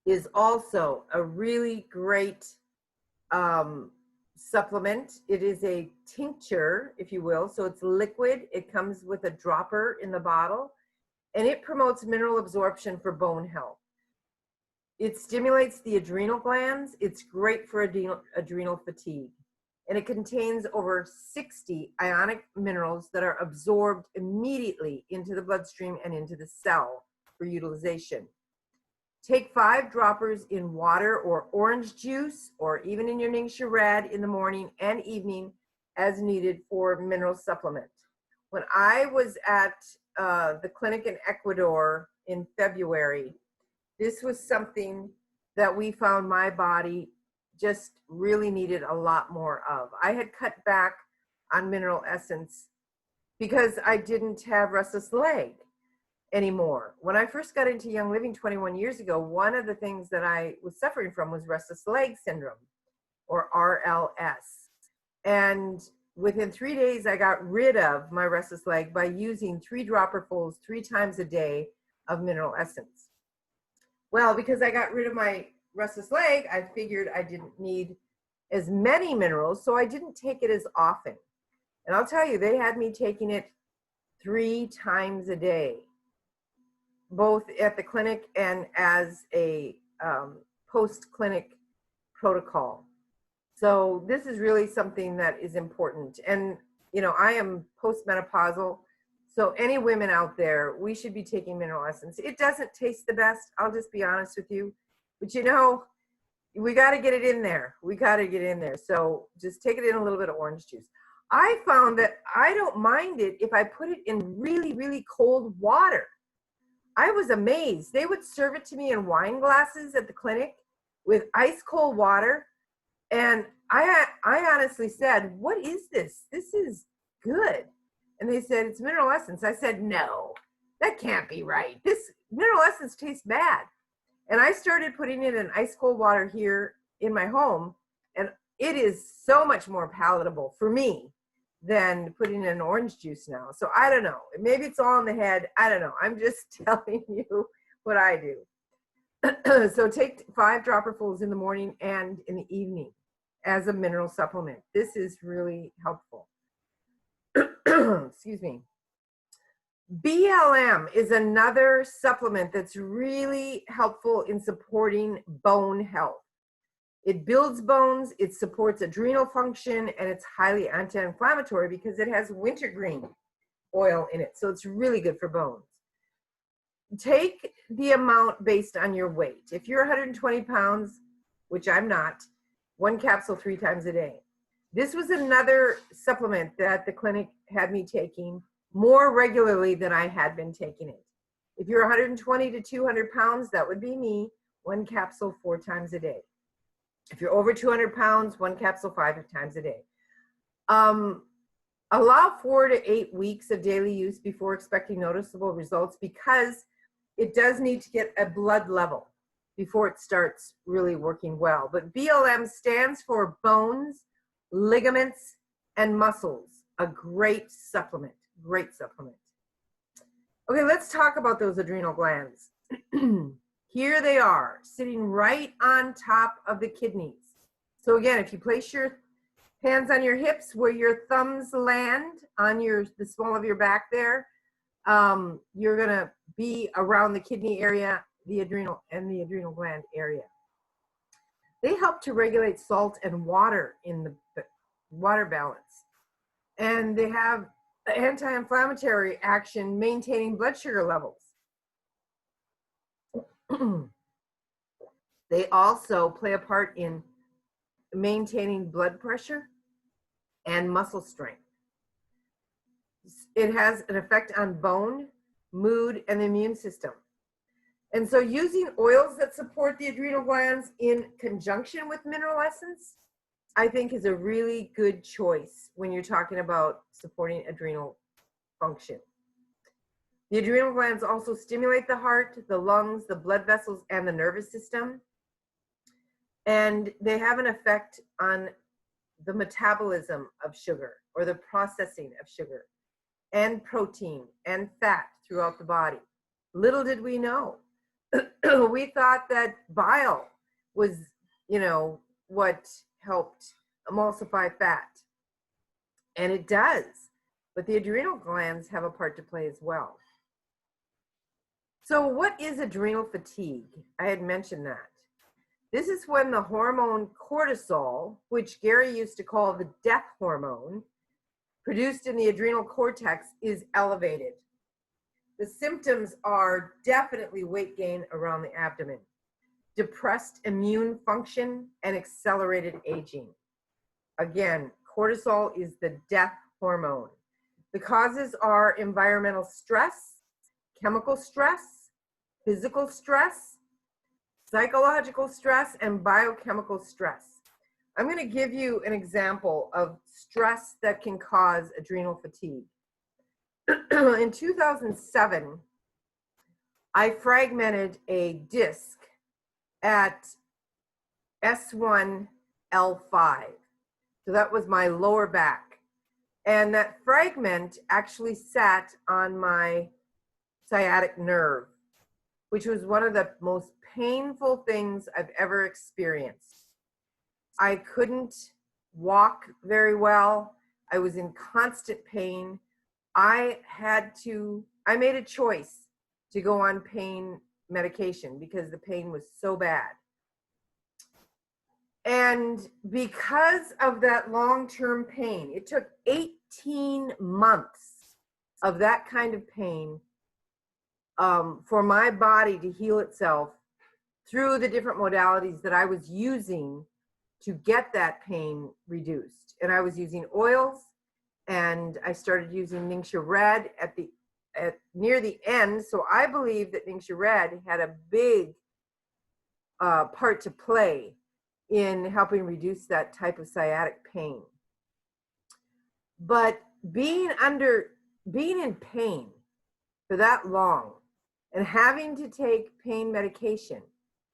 Speaker 1: is also a really great supplement. It is a tincture, if you will, so it's liquid. It comes with a dropper in the bottle, and it promotes mineral absorption for bone health. It stimulates the adrenal glands. It's great for adrenal fatigue. And it contains over 60 ionic minerals that are absorbed immediately into the bloodstream and into the cell for utilization. Take 5 droppers in water or orange juice, or even in your Ningxia Red in the morning and evening as needed for mineral supplement. When I was at the clinic in Ecuador in February, this was something that we found my body just really needed a lot more of. I had cut back on mineral essence because I didn't have restless leg anymore. When I first got into Young Living 21 years ago, one of the things that I was suffering from was restless leg syndrome, or RLS. And within 3 days, I got rid of my restless leg by using 3 dropperfuls 3 times a day of mineral essence. Well, because I got rid of my restless leg, I figured I didn't need as many minerals, so I didn't take it as often. And I'll tell you, they had me taking it 3 times a day, both at the clinic and as a post-clinic protocol. So this is really something that is important. And, you know, I am postmenopausal, so any women out there, we should be taking mineral essence. It doesn't taste the best, I'll just be honest with you. But, you know, we got to get it in there. We got to get in there. So just take it in a little bit of orange juice. I found that I don't mind it if I put it in really, really cold water. I was amazed. They would serve it to me in wine glasses at the clinic with ice cold water. And I honestly said, what is this? This is good. And they said, it's mineral essence. I said, no, that can't be right. This mineral essence tastes bad. And I started putting it in ice cold water here in my home. And it is so much more palatable for me than putting in orange juice now. So I don't know. Maybe it's all in the head. I don't know. I'm just telling you what I do. So take 5 dropperfuls in the morning and in the evening as a mineral supplement. This is really helpful. Excuse me. BLM is another supplement that's really helpful in supporting bone health. It builds bones, it supports adrenal function, and it's highly anti-inflammatory because it has wintergreen oil in it. So it's really good for bones. Take the amount based on your weight. If you're 120 pounds, which I'm not, 1 capsule 3 times a day. This was another supplement that the clinic had me taking more regularly than I had been taking it. If you're 120 to 200 pounds, that would be me, 1 capsule 4 times a day. If you're over 200 pounds, 1 capsule 5 times a day. Allow 4 to 8 weeks of daily use before expecting noticeable results, because it does need to get a blood level before it starts really working well. But BLM stands for bones, ligaments, and muscles. A great supplement, great supplement. Okay, let's talk about those adrenal glands. Here they are, sitting right on top of the kidneys. So again, if you place your hands on your hips where your thumbs land on the small of your back there, you're gonna be around the kidney area, the adrenal gland area. They help to regulate salt and water in the water balance. And they have anti-inflammatory action, maintaining blood sugar levels. They also play a part in maintaining blood pressure and muscle strength. It has an effect on bone, mood, and the immune system. And so using oils that support the adrenal glands in conjunction with mineral essence, I think, is a really good choice when you're talking about supporting adrenal function. The adrenal glands also stimulate the heart, the lungs, the blood vessels, and the nervous system. And they have an effect on the metabolism of sugar, or the processing of sugar, and protein and fat throughout the body. Little did we know. We thought that bile was, you know, what helped emulsify fat. And it does. But the adrenal glands have a part to play as well. So what is adrenal fatigue? I had mentioned that. This is when the hormone cortisol, which Gary used to call the death hormone, produced in the adrenal cortex, is elevated. The symptoms are definitely weight gain around the abdomen, depressed immune function, and accelerated aging. Again, cortisol is the death hormone. The causes are environmental stress, chemical stress, physical stress, psychological stress and biochemical stress. I'm going to give you an example of stress that can cause adrenal fatigue. In 2007, I fragmented a disc at S1L5. So that was my lower back. And that fragment actually sat on my sciatic nerve, which was one of the most painful things I've ever experienced. I couldn't walk very well. I was in constant pain. I made a choice to go on pain medication because the pain was so bad. And because of that long-term pain, it took 18 months of that kind of pain for my body to heal itself through the different modalities that I was using to get that pain reduced. And I was using oils, and I started using Ningxia Red near the end. So I believe that Ningxia Red had a big part to play in helping reduce that type of sciatic pain. But being in pain for that long and having to take pain medication,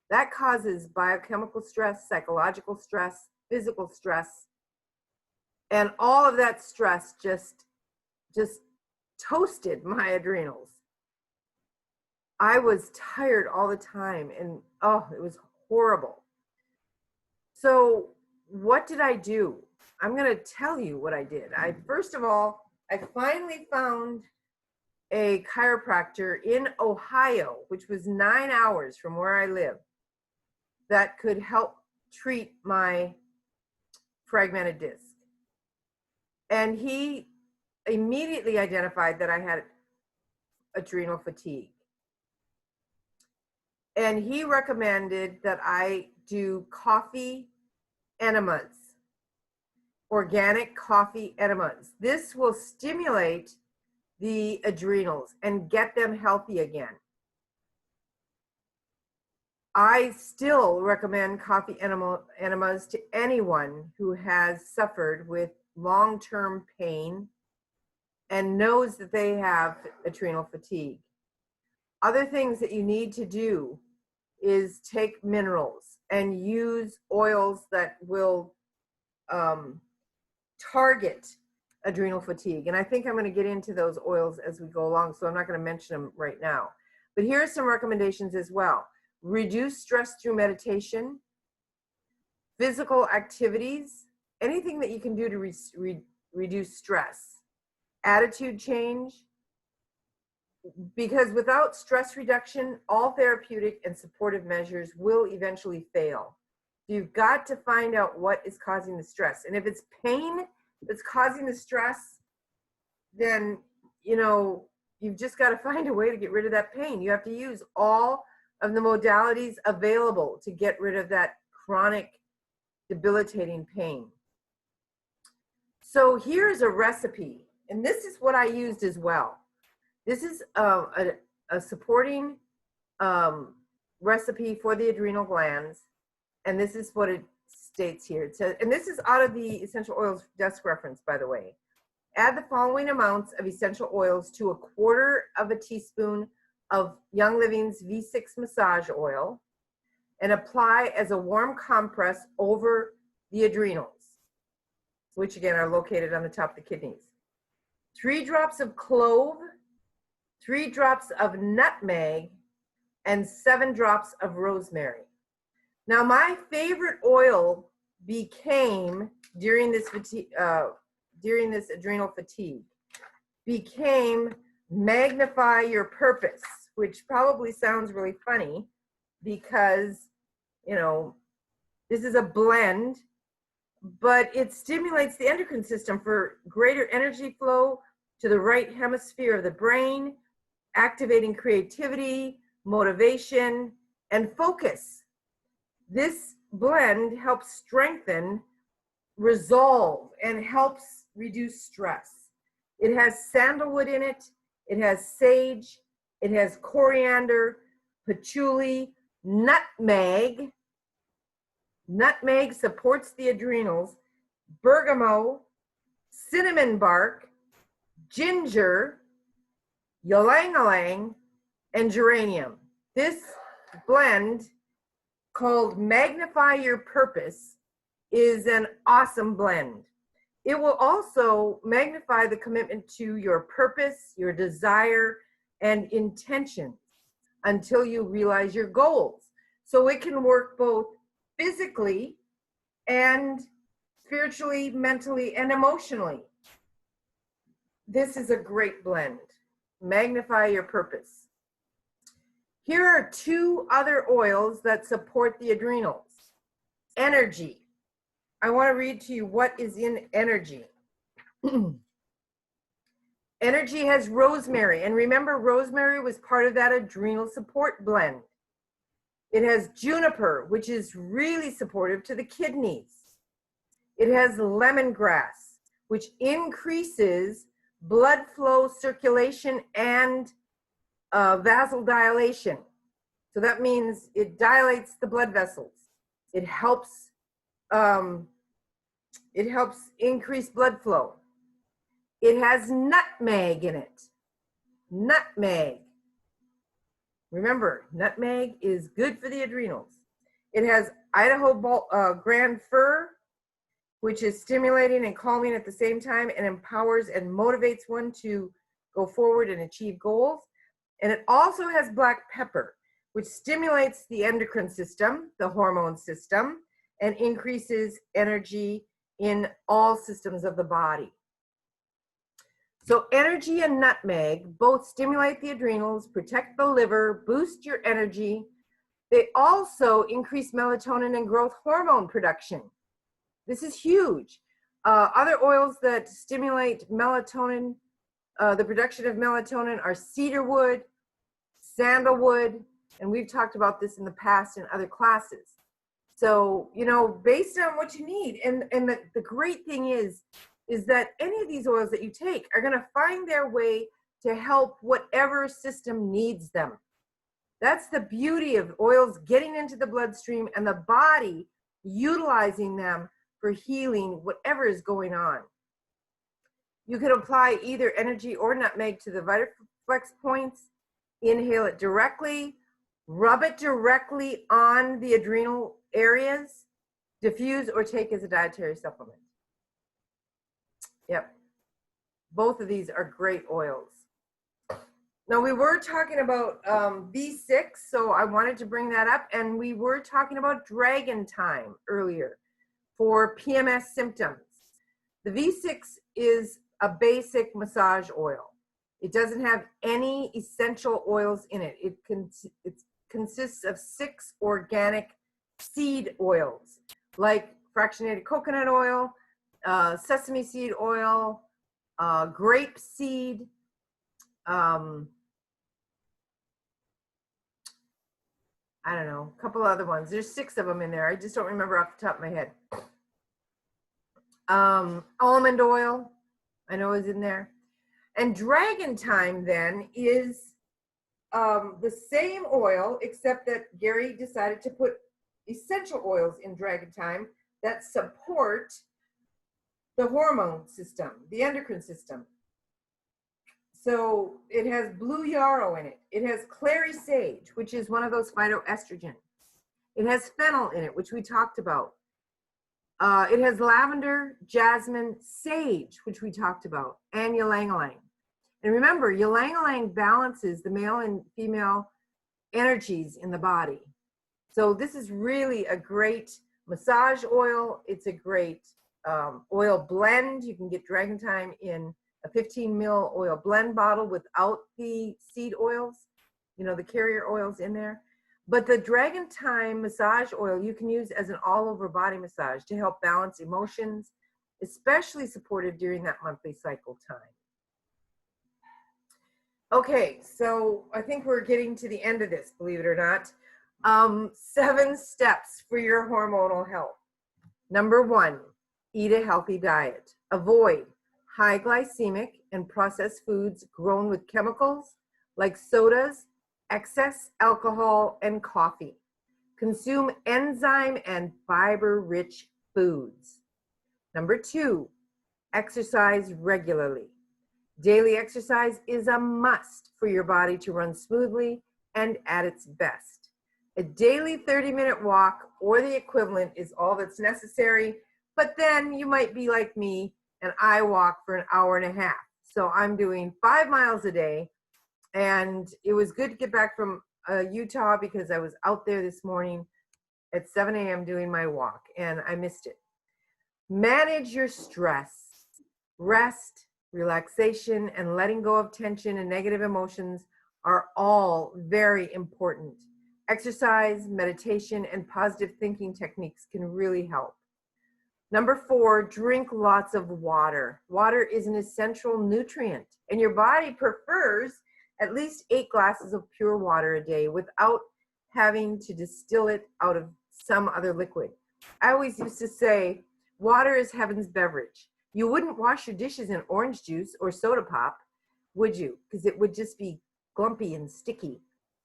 Speaker 1: that causes biochemical stress, psychological stress, physical stress, and all of that stress just toasted my adrenals. I was tired all the time, and it was horrible. So what did I do? I'm going to tell you what I did. First of all, I finally found a chiropractor in Ohio, which was 9 hours from where I live, that could help treat my fragmented disc. And he immediately identified that I had adrenal fatigue. And he recommended that I do coffee enemas, organic coffee enemas. This will stimulate the adrenals and get them healthy again. I still recommend coffee enemas to anyone who has suffered with long-term pain and knows that they have adrenal fatigue. Other things that you need to do is take minerals and use oils that will target adrenal fatigue. And I think I'm going to get into those oils as we go along, so I'm not going to mention them right now. But here are some recommendations as well. Reduce stress through meditation, physical activities, anything that you can do to reduce stress. Attitude change, because without stress reduction, all therapeutic and supportive measures will eventually fail. You've got to find out what is causing the stress. And if it's pain that's causing the stress, then, you've just got to find a way to get rid of that pain. You have to use all of the modalities available to get rid of that chronic, debilitating pain. So here's a recipe, and this is what I used as well. This is a supporting recipe for the adrenal glands, and this is what it states here. It says, and this is out of the essential oils desk reference, by the way. Add the following amounts of essential oils to 1/4 teaspoon of Young Living's V6 massage oil and apply as a warm compress over the adrenals, which again are located on the top of the kidneys. 3 drops of clove, 3 drops of nutmeg, and 7 drops of rosemary. Now, my favorite oil became, during this adrenal fatigue, became Magnify Your Purpose, which probably sounds really funny because, this is a blend, but it stimulates the endocrine system for greater energy flow to the right hemisphere of the brain, activating creativity, motivation, and focus. This blend helps strengthen resolve and helps reduce stress. It has sandalwood in it, it has sage, it has coriander, patchouli, nutmeg. Nutmeg supports the adrenals. Bergamot, cinnamon bark, ginger, ylang-ylang, and geranium. This blend, called Magnify Your Purpose, is an awesome blend. It will also magnify the commitment to your purpose, your desire, and intentions until you realize your goals. So it can work both physically and spiritually, mentally, and emotionally. This is a great blend. Magnify Your Purpose. Here are two other oils that support the adrenals. Energy. I want to read to you what is in energy. Energy has rosemary, and remember, rosemary was part of that adrenal support blend. It has juniper, which is really supportive to the kidneys. It has lemongrass, which increases blood flow, circulation, and vasodilation. So that means it dilates the blood vessels. It helps increase blood flow. It has nutmeg in it. Nutmeg. Remember, nutmeg is good for the adrenals. It has Idaho grand fir, which is stimulating and calming at the same time and empowers and motivates one to go forward and achieve goals. And it also has black pepper, which stimulates the endocrine system, the hormone system, and increases energy in all systems of the body. So energy and nutmeg both stimulate the adrenals, protect the liver, boost your energy. They also increase melatonin and growth hormone production. This is huge. Other oils that stimulate melatonin, the production of melatonin, are cedarwood, sandalwood, and we've talked about this in the past in other classes. So, you know, based on what you need. And the great thing is that any of these oils that you take are going to find their way to help whatever system needs them. That's the beauty of oils getting into the bloodstream and the body utilizing them for healing whatever is going on. You can apply either energy or nutmeg to the VitaFlex points, inhale it directly, rub it directly on the adrenal areas, diffuse, or take as a dietary supplement. Yep. Both of these are great oils. Now, we were talking about B6, so I wanted to bring that up, and we were talking about Dragon Time earlier for PMS symptoms. The V6 is a basic massage oil. It doesn't have any essential oils in it. It consists of 6 organic seed oils, like fractionated coconut oil, sesame seed oil, grape seed, I don't know, a couple other ones. There's 6 of them in there. I just don't remember off the top of my head. Almond oil, I know is in there. And Dragon Time then is the same oil, except that Gary decided to put essential oils in Dragon Time that support the hormone system, the endocrine system. So it has blue yarrow in it. It has clary sage, which is one of those phytoestrogens. It has fennel in it, which we talked about. It has lavender, jasmine, sage, which we talked about, and ylang-ylang. And remember, ylang-ylang balances the male and female energies in the body. So this is really a great massage oil. It's a great oil blend. You can get Dragon Time in a 15 ml oil blend bottle without the seed oils, you know, the carrier oils in there. But the Dragon Time massage oil you can use as an all-over body massage to help balance emotions, especially supported during that monthly cycle time. Okay, so I think we're getting to the end of this, believe it or not. 7 steps for your hormonal health. Number 1, eat a healthy diet. Avoid high glycemic and processed foods grown with chemicals like sodas, excess alcohol, and coffee. Consume enzyme and fiber-rich foods. Number 2, exercise regularly. Daily exercise is a must for your body to run smoothly and at its best. A daily 30-minute walk or the equivalent is all that's necessary, but then you might be like me and I walk for an hour and a half. So I'm doing 5 miles a day, and it was good to get back from Utah because I was out there this morning at 7 a.m. doing my walk and I missed it. Manage your stress. Rest, relaxation, and letting go of tension and negative emotions are all very important. Exercise, meditation, and positive thinking techniques can really help. Number 4, drink lots of water. Water is an essential nutrient, and your body prefers at least 8 glasses of pure water a day without having to distill it out of some other liquid. I always used to say, water is heaven's beverage. You wouldn't wash your dishes in orange juice or soda pop, would you? Because it would just be glumpy and sticky.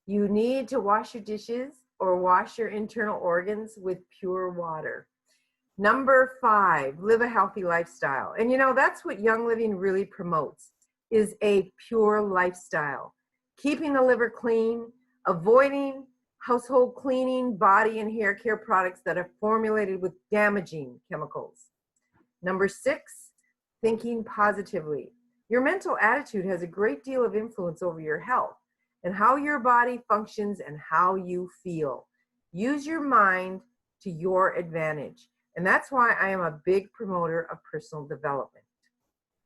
Speaker 1: You need to wash your dishes or wash your internal organs with pure water. Number 5, live a healthy lifestyle. And you know, that's what Young Living really promotes, is a pure lifestyle. Keeping the liver clean, avoiding household cleaning, body and hair care products that are formulated with damaging chemicals. Number 6, thinking positively. Your mental attitude has a great deal of influence over your health and how your body functions and how you feel. Use your mind to your advantage. And that's why I am a big promoter of personal development.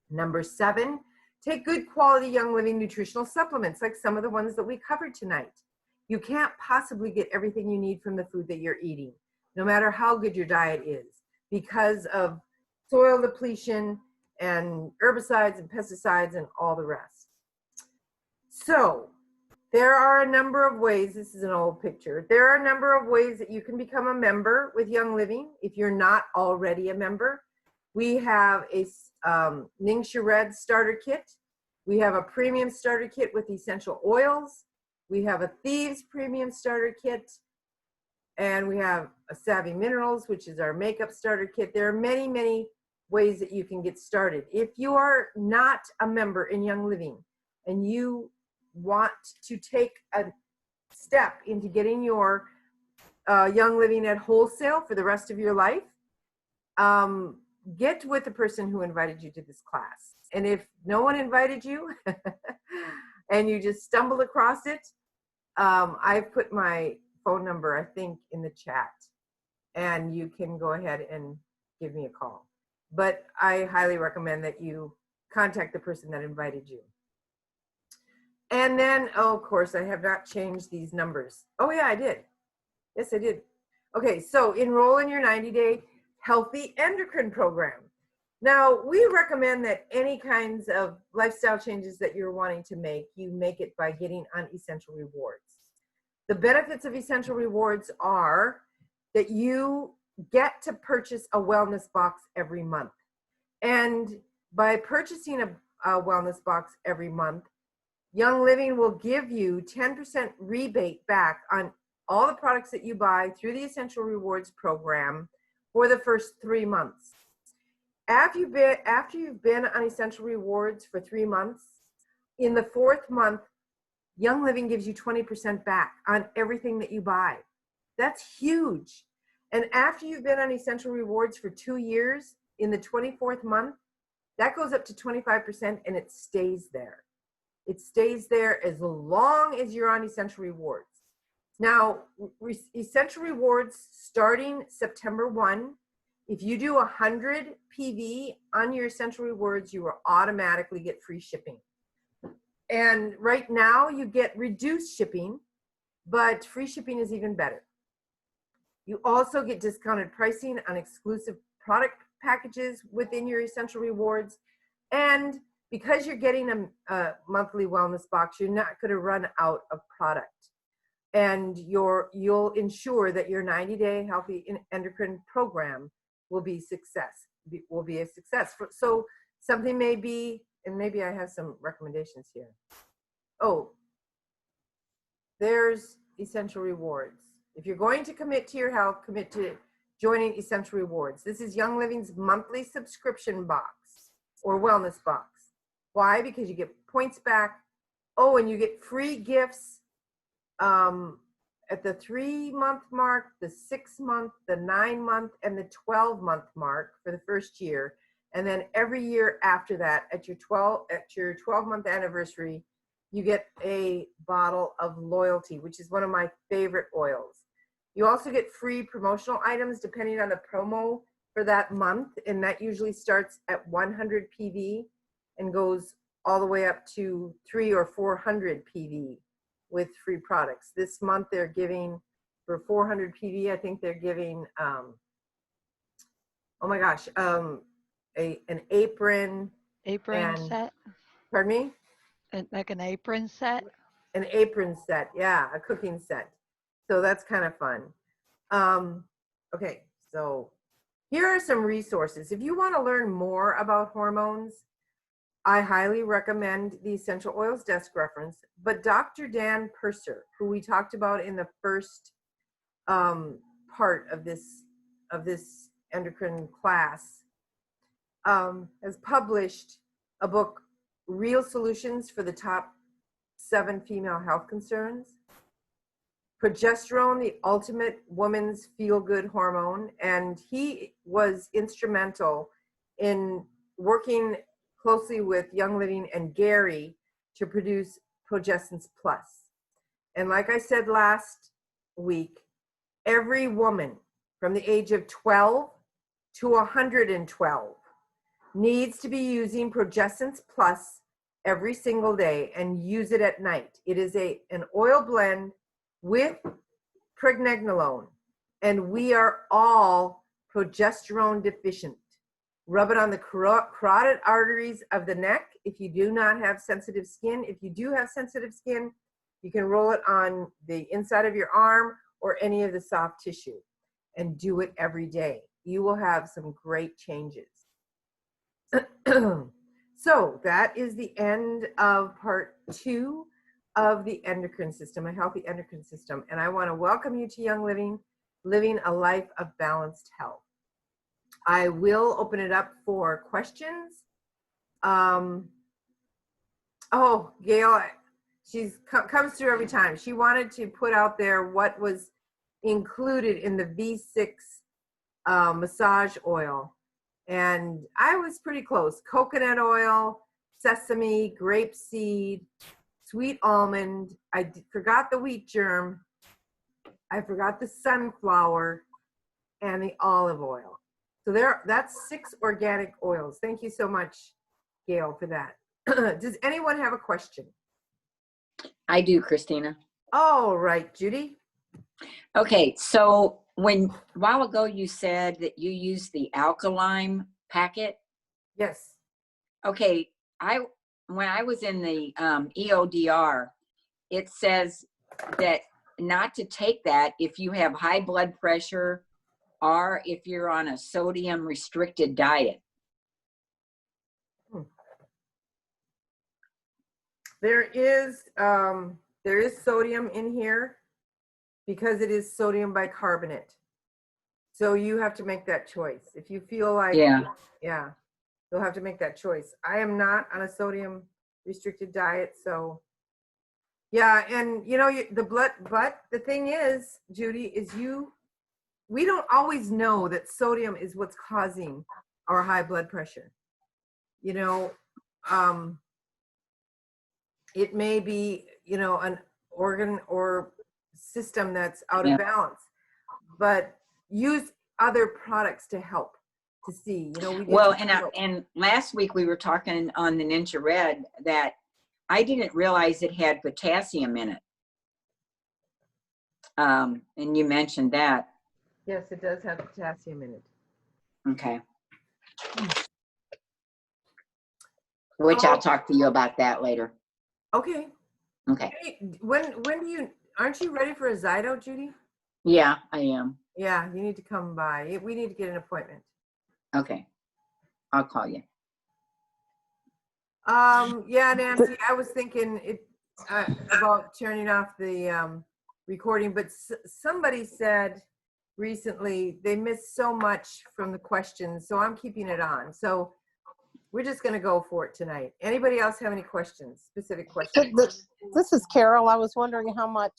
Speaker 1: Number 7, take good quality Young Living nutritional supplements like some of the ones that we covered tonight. You can't possibly get everything you need from the food that you're eating, no matter how good your diet is, because of soil depletion and herbicides and pesticides and all the rest. So there are a number of ways, this is an old picture, there are a number of ways that you can become a member with Young Living if you're not already a member. We have a Ningxia Red starter kit. We have a premium starter kit with essential oils. We have a Thieves premium starter kit. And we have a Savvy Minerals, which is our makeup starter kit. There are many, many ways that you can get started. If you are not a member in Young Living and you want to take a step into getting your Young Living at wholesale for the rest of your life, get with the person who invited you to this class. And if no one invited you and you just stumbled across it, I've put my phone number, I think, in the chat, and you can go ahead and give me a call. But I highly recommend that you contact the person that invited you. And then, oh, of course, I have not changed these numbers. Oh, yeah, I did. Yes, I did. Okay, so enroll in your 90-day Healthy Endocrine program. Now, we recommend that any kinds of lifestyle changes that you're wanting to make, you make it by getting on Essential Rewards. The benefits of Essential Rewards are that you get to purchase a wellness box every month. And by purchasing a wellness box every month, Young Living will give you 10% rebate back on all the products that you buy through the Essential Rewards program for the first 3 months. After you've been on Essential Rewards for 3 months, in the 4th month, Young Living gives you 20% back on everything that you buy. That's huge. And after you've been on Essential Rewards for 2 years, in the 24th month, that goes up to 25% and it stays there. It stays there as long as you're on Essential Rewards. Now, Essential Rewards starting September 1, if you do 100 PV on your Essential Rewards, you will automatically get free shipping. And right now you get reduced shipping, but free shipping is even better. You also get discounted pricing on exclusive product packages within your Essential Rewards. And because you're getting a monthly wellness box, you're not going to run out of product. And you'll ensure that your 90-day Healthy Endocrine program will be a success. So something may be, and maybe I have some recommendations here. Oh, there's Essential Rewards. If you're going to commit to your health, commit to joining Essential Rewards. This is Young Living's monthly subscription box or wellness box. Why? Because you get points back. Oh, and you get free gifts at the 3-month mark, the 6-month, the 9-month, and the 12-month mark for the first year. And then every year after that, at your 12-month anniversary, you get a bottle of Loyalty, which is one of my favorite oils. You also get free promotional items depending on the promo for that month, and that usually starts at 100 PV and goes all the way up to 300 or 400 PV with free products. This month they're giving, for 400 PV, I think they're giving, oh my gosh, an apron.
Speaker 2: Apron set?
Speaker 1: Pardon me?
Speaker 2: Like an apron set?
Speaker 1: An apron set, yeah, a cooking set. So that's kind of fun. Okay, so here are some resources. If you want to learn more about hormones, I highly recommend the Essential Oils Desk Reference, but Dr. Dan Purser, who we talked about in the first part of this endocrine class, has published a book, Real Solutions for the Top 7 Female Health Concerns. Progesterone, the ultimate woman's feel-good hormone, and he was instrumental in working closely with Young Living and Gary to produce Progestence Plus. And like I said last week, every woman from the age of 12 to 112 needs to be using Progestence Plus every single day and use it at night. It is an oil blend with pregnenolone, and we are all progesterone deficient. Rub it on the carotid arteries of the neck if you do not have sensitive skin. If you do have sensitive skin, you can roll it on the inside of your arm or any of the soft tissue and do it every day. You will have some great changes. So that is the end of part 2 of the endocrine system, a healthy endocrine system. And I want to welcome you to Young Living, living a life of balanced health. I will open it up for questions. Oh, Gail, she's comes through every time. She wanted to put out there what was included in the V6 massage oil. And I was pretty close. Coconut oil, sesame, grapeseed, sweet almond. I forgot the wheat germ. I forgot the sunflower and the olive oil. So that's 6 organic oils. Thank you so much, Gail, for that. Does anyone have a question?
Speaker 3: I do, Christina.
Speaker 1: All right, Judy.
Speaker 3: Okay, so a while ago you said that you used the alkaline packet.
Speaker 1: Yes.
Speaker 3: Okay, when I was in the EODR, it says that not to take that if you have high blood pressure or if you're on a sodium restricted diet.
Speaker 1: There is sodium in here because it is sodium bicarbonate. So you have to make that choice. If you feel like, yeah, you'll have to make that choice. I am not on a sodium restricted diet, so yeah. And you know, but the thing is, Judy, is we don't always know that sodium is what's causing our high blood pressure. You know, it may be, you know, an organ or system that's out of balance, but use other products to help to see, you know.
Speaker 3: And last week we were talking on the Ningxia Red that I didn't realize it had potassium in it. And you mentioned that.
Speaker 1: Yes, it does have potassium in it.
Speaker 3: Okay. Which I'll talk to you about that later.
Speaker 1: Okay.
Speaker 3: Okay.
Speaker 1: Hey, when aren't you ready for a Zyto, Judy?
Speaker 3: Yeah, I am.
Speaker 1: Yeah, you need to come by. We need to get an appointment.
Speaker 3: Okay. I'll call you.
Speaker 1: Yeah, Nancy, I was thinking about turning off the recording, but somebody said recently they missed so much from the questions, so I'm keeping it on. So we're just going to go for it tonight. Anybody else have any questions, specific questions?
Speaker 4: This is Carol. I was wondering how much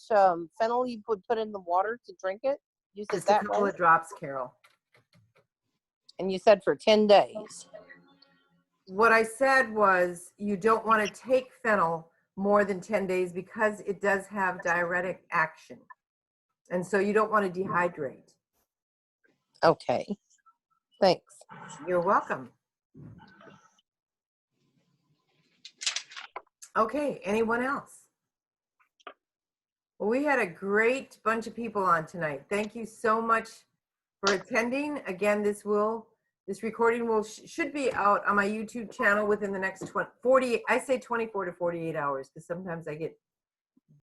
Speaker 4: fennel you would put in the water to drink it. Use it
Speaker 1: Just a
Speaker 4: that
Speaker 1: couple
Speaker 4: way.
Speaker 1: of drops, Carol.
Speaker 4: And you said for 10 days.
Speaker 1: What I said was you don't want to take fennel more than 10 days because it does have diuretic action. And so you don't want to dehydrate.
Speaker 4: Okay. Thanks.
Speaker 1: You're welcome. Okay, anyone else? Well, we had a great bunch of people on tonight. Thank you so much for attending. Again, this recording should be out on my YouTube channel within the next 24 to 48 hours, because sometimes I get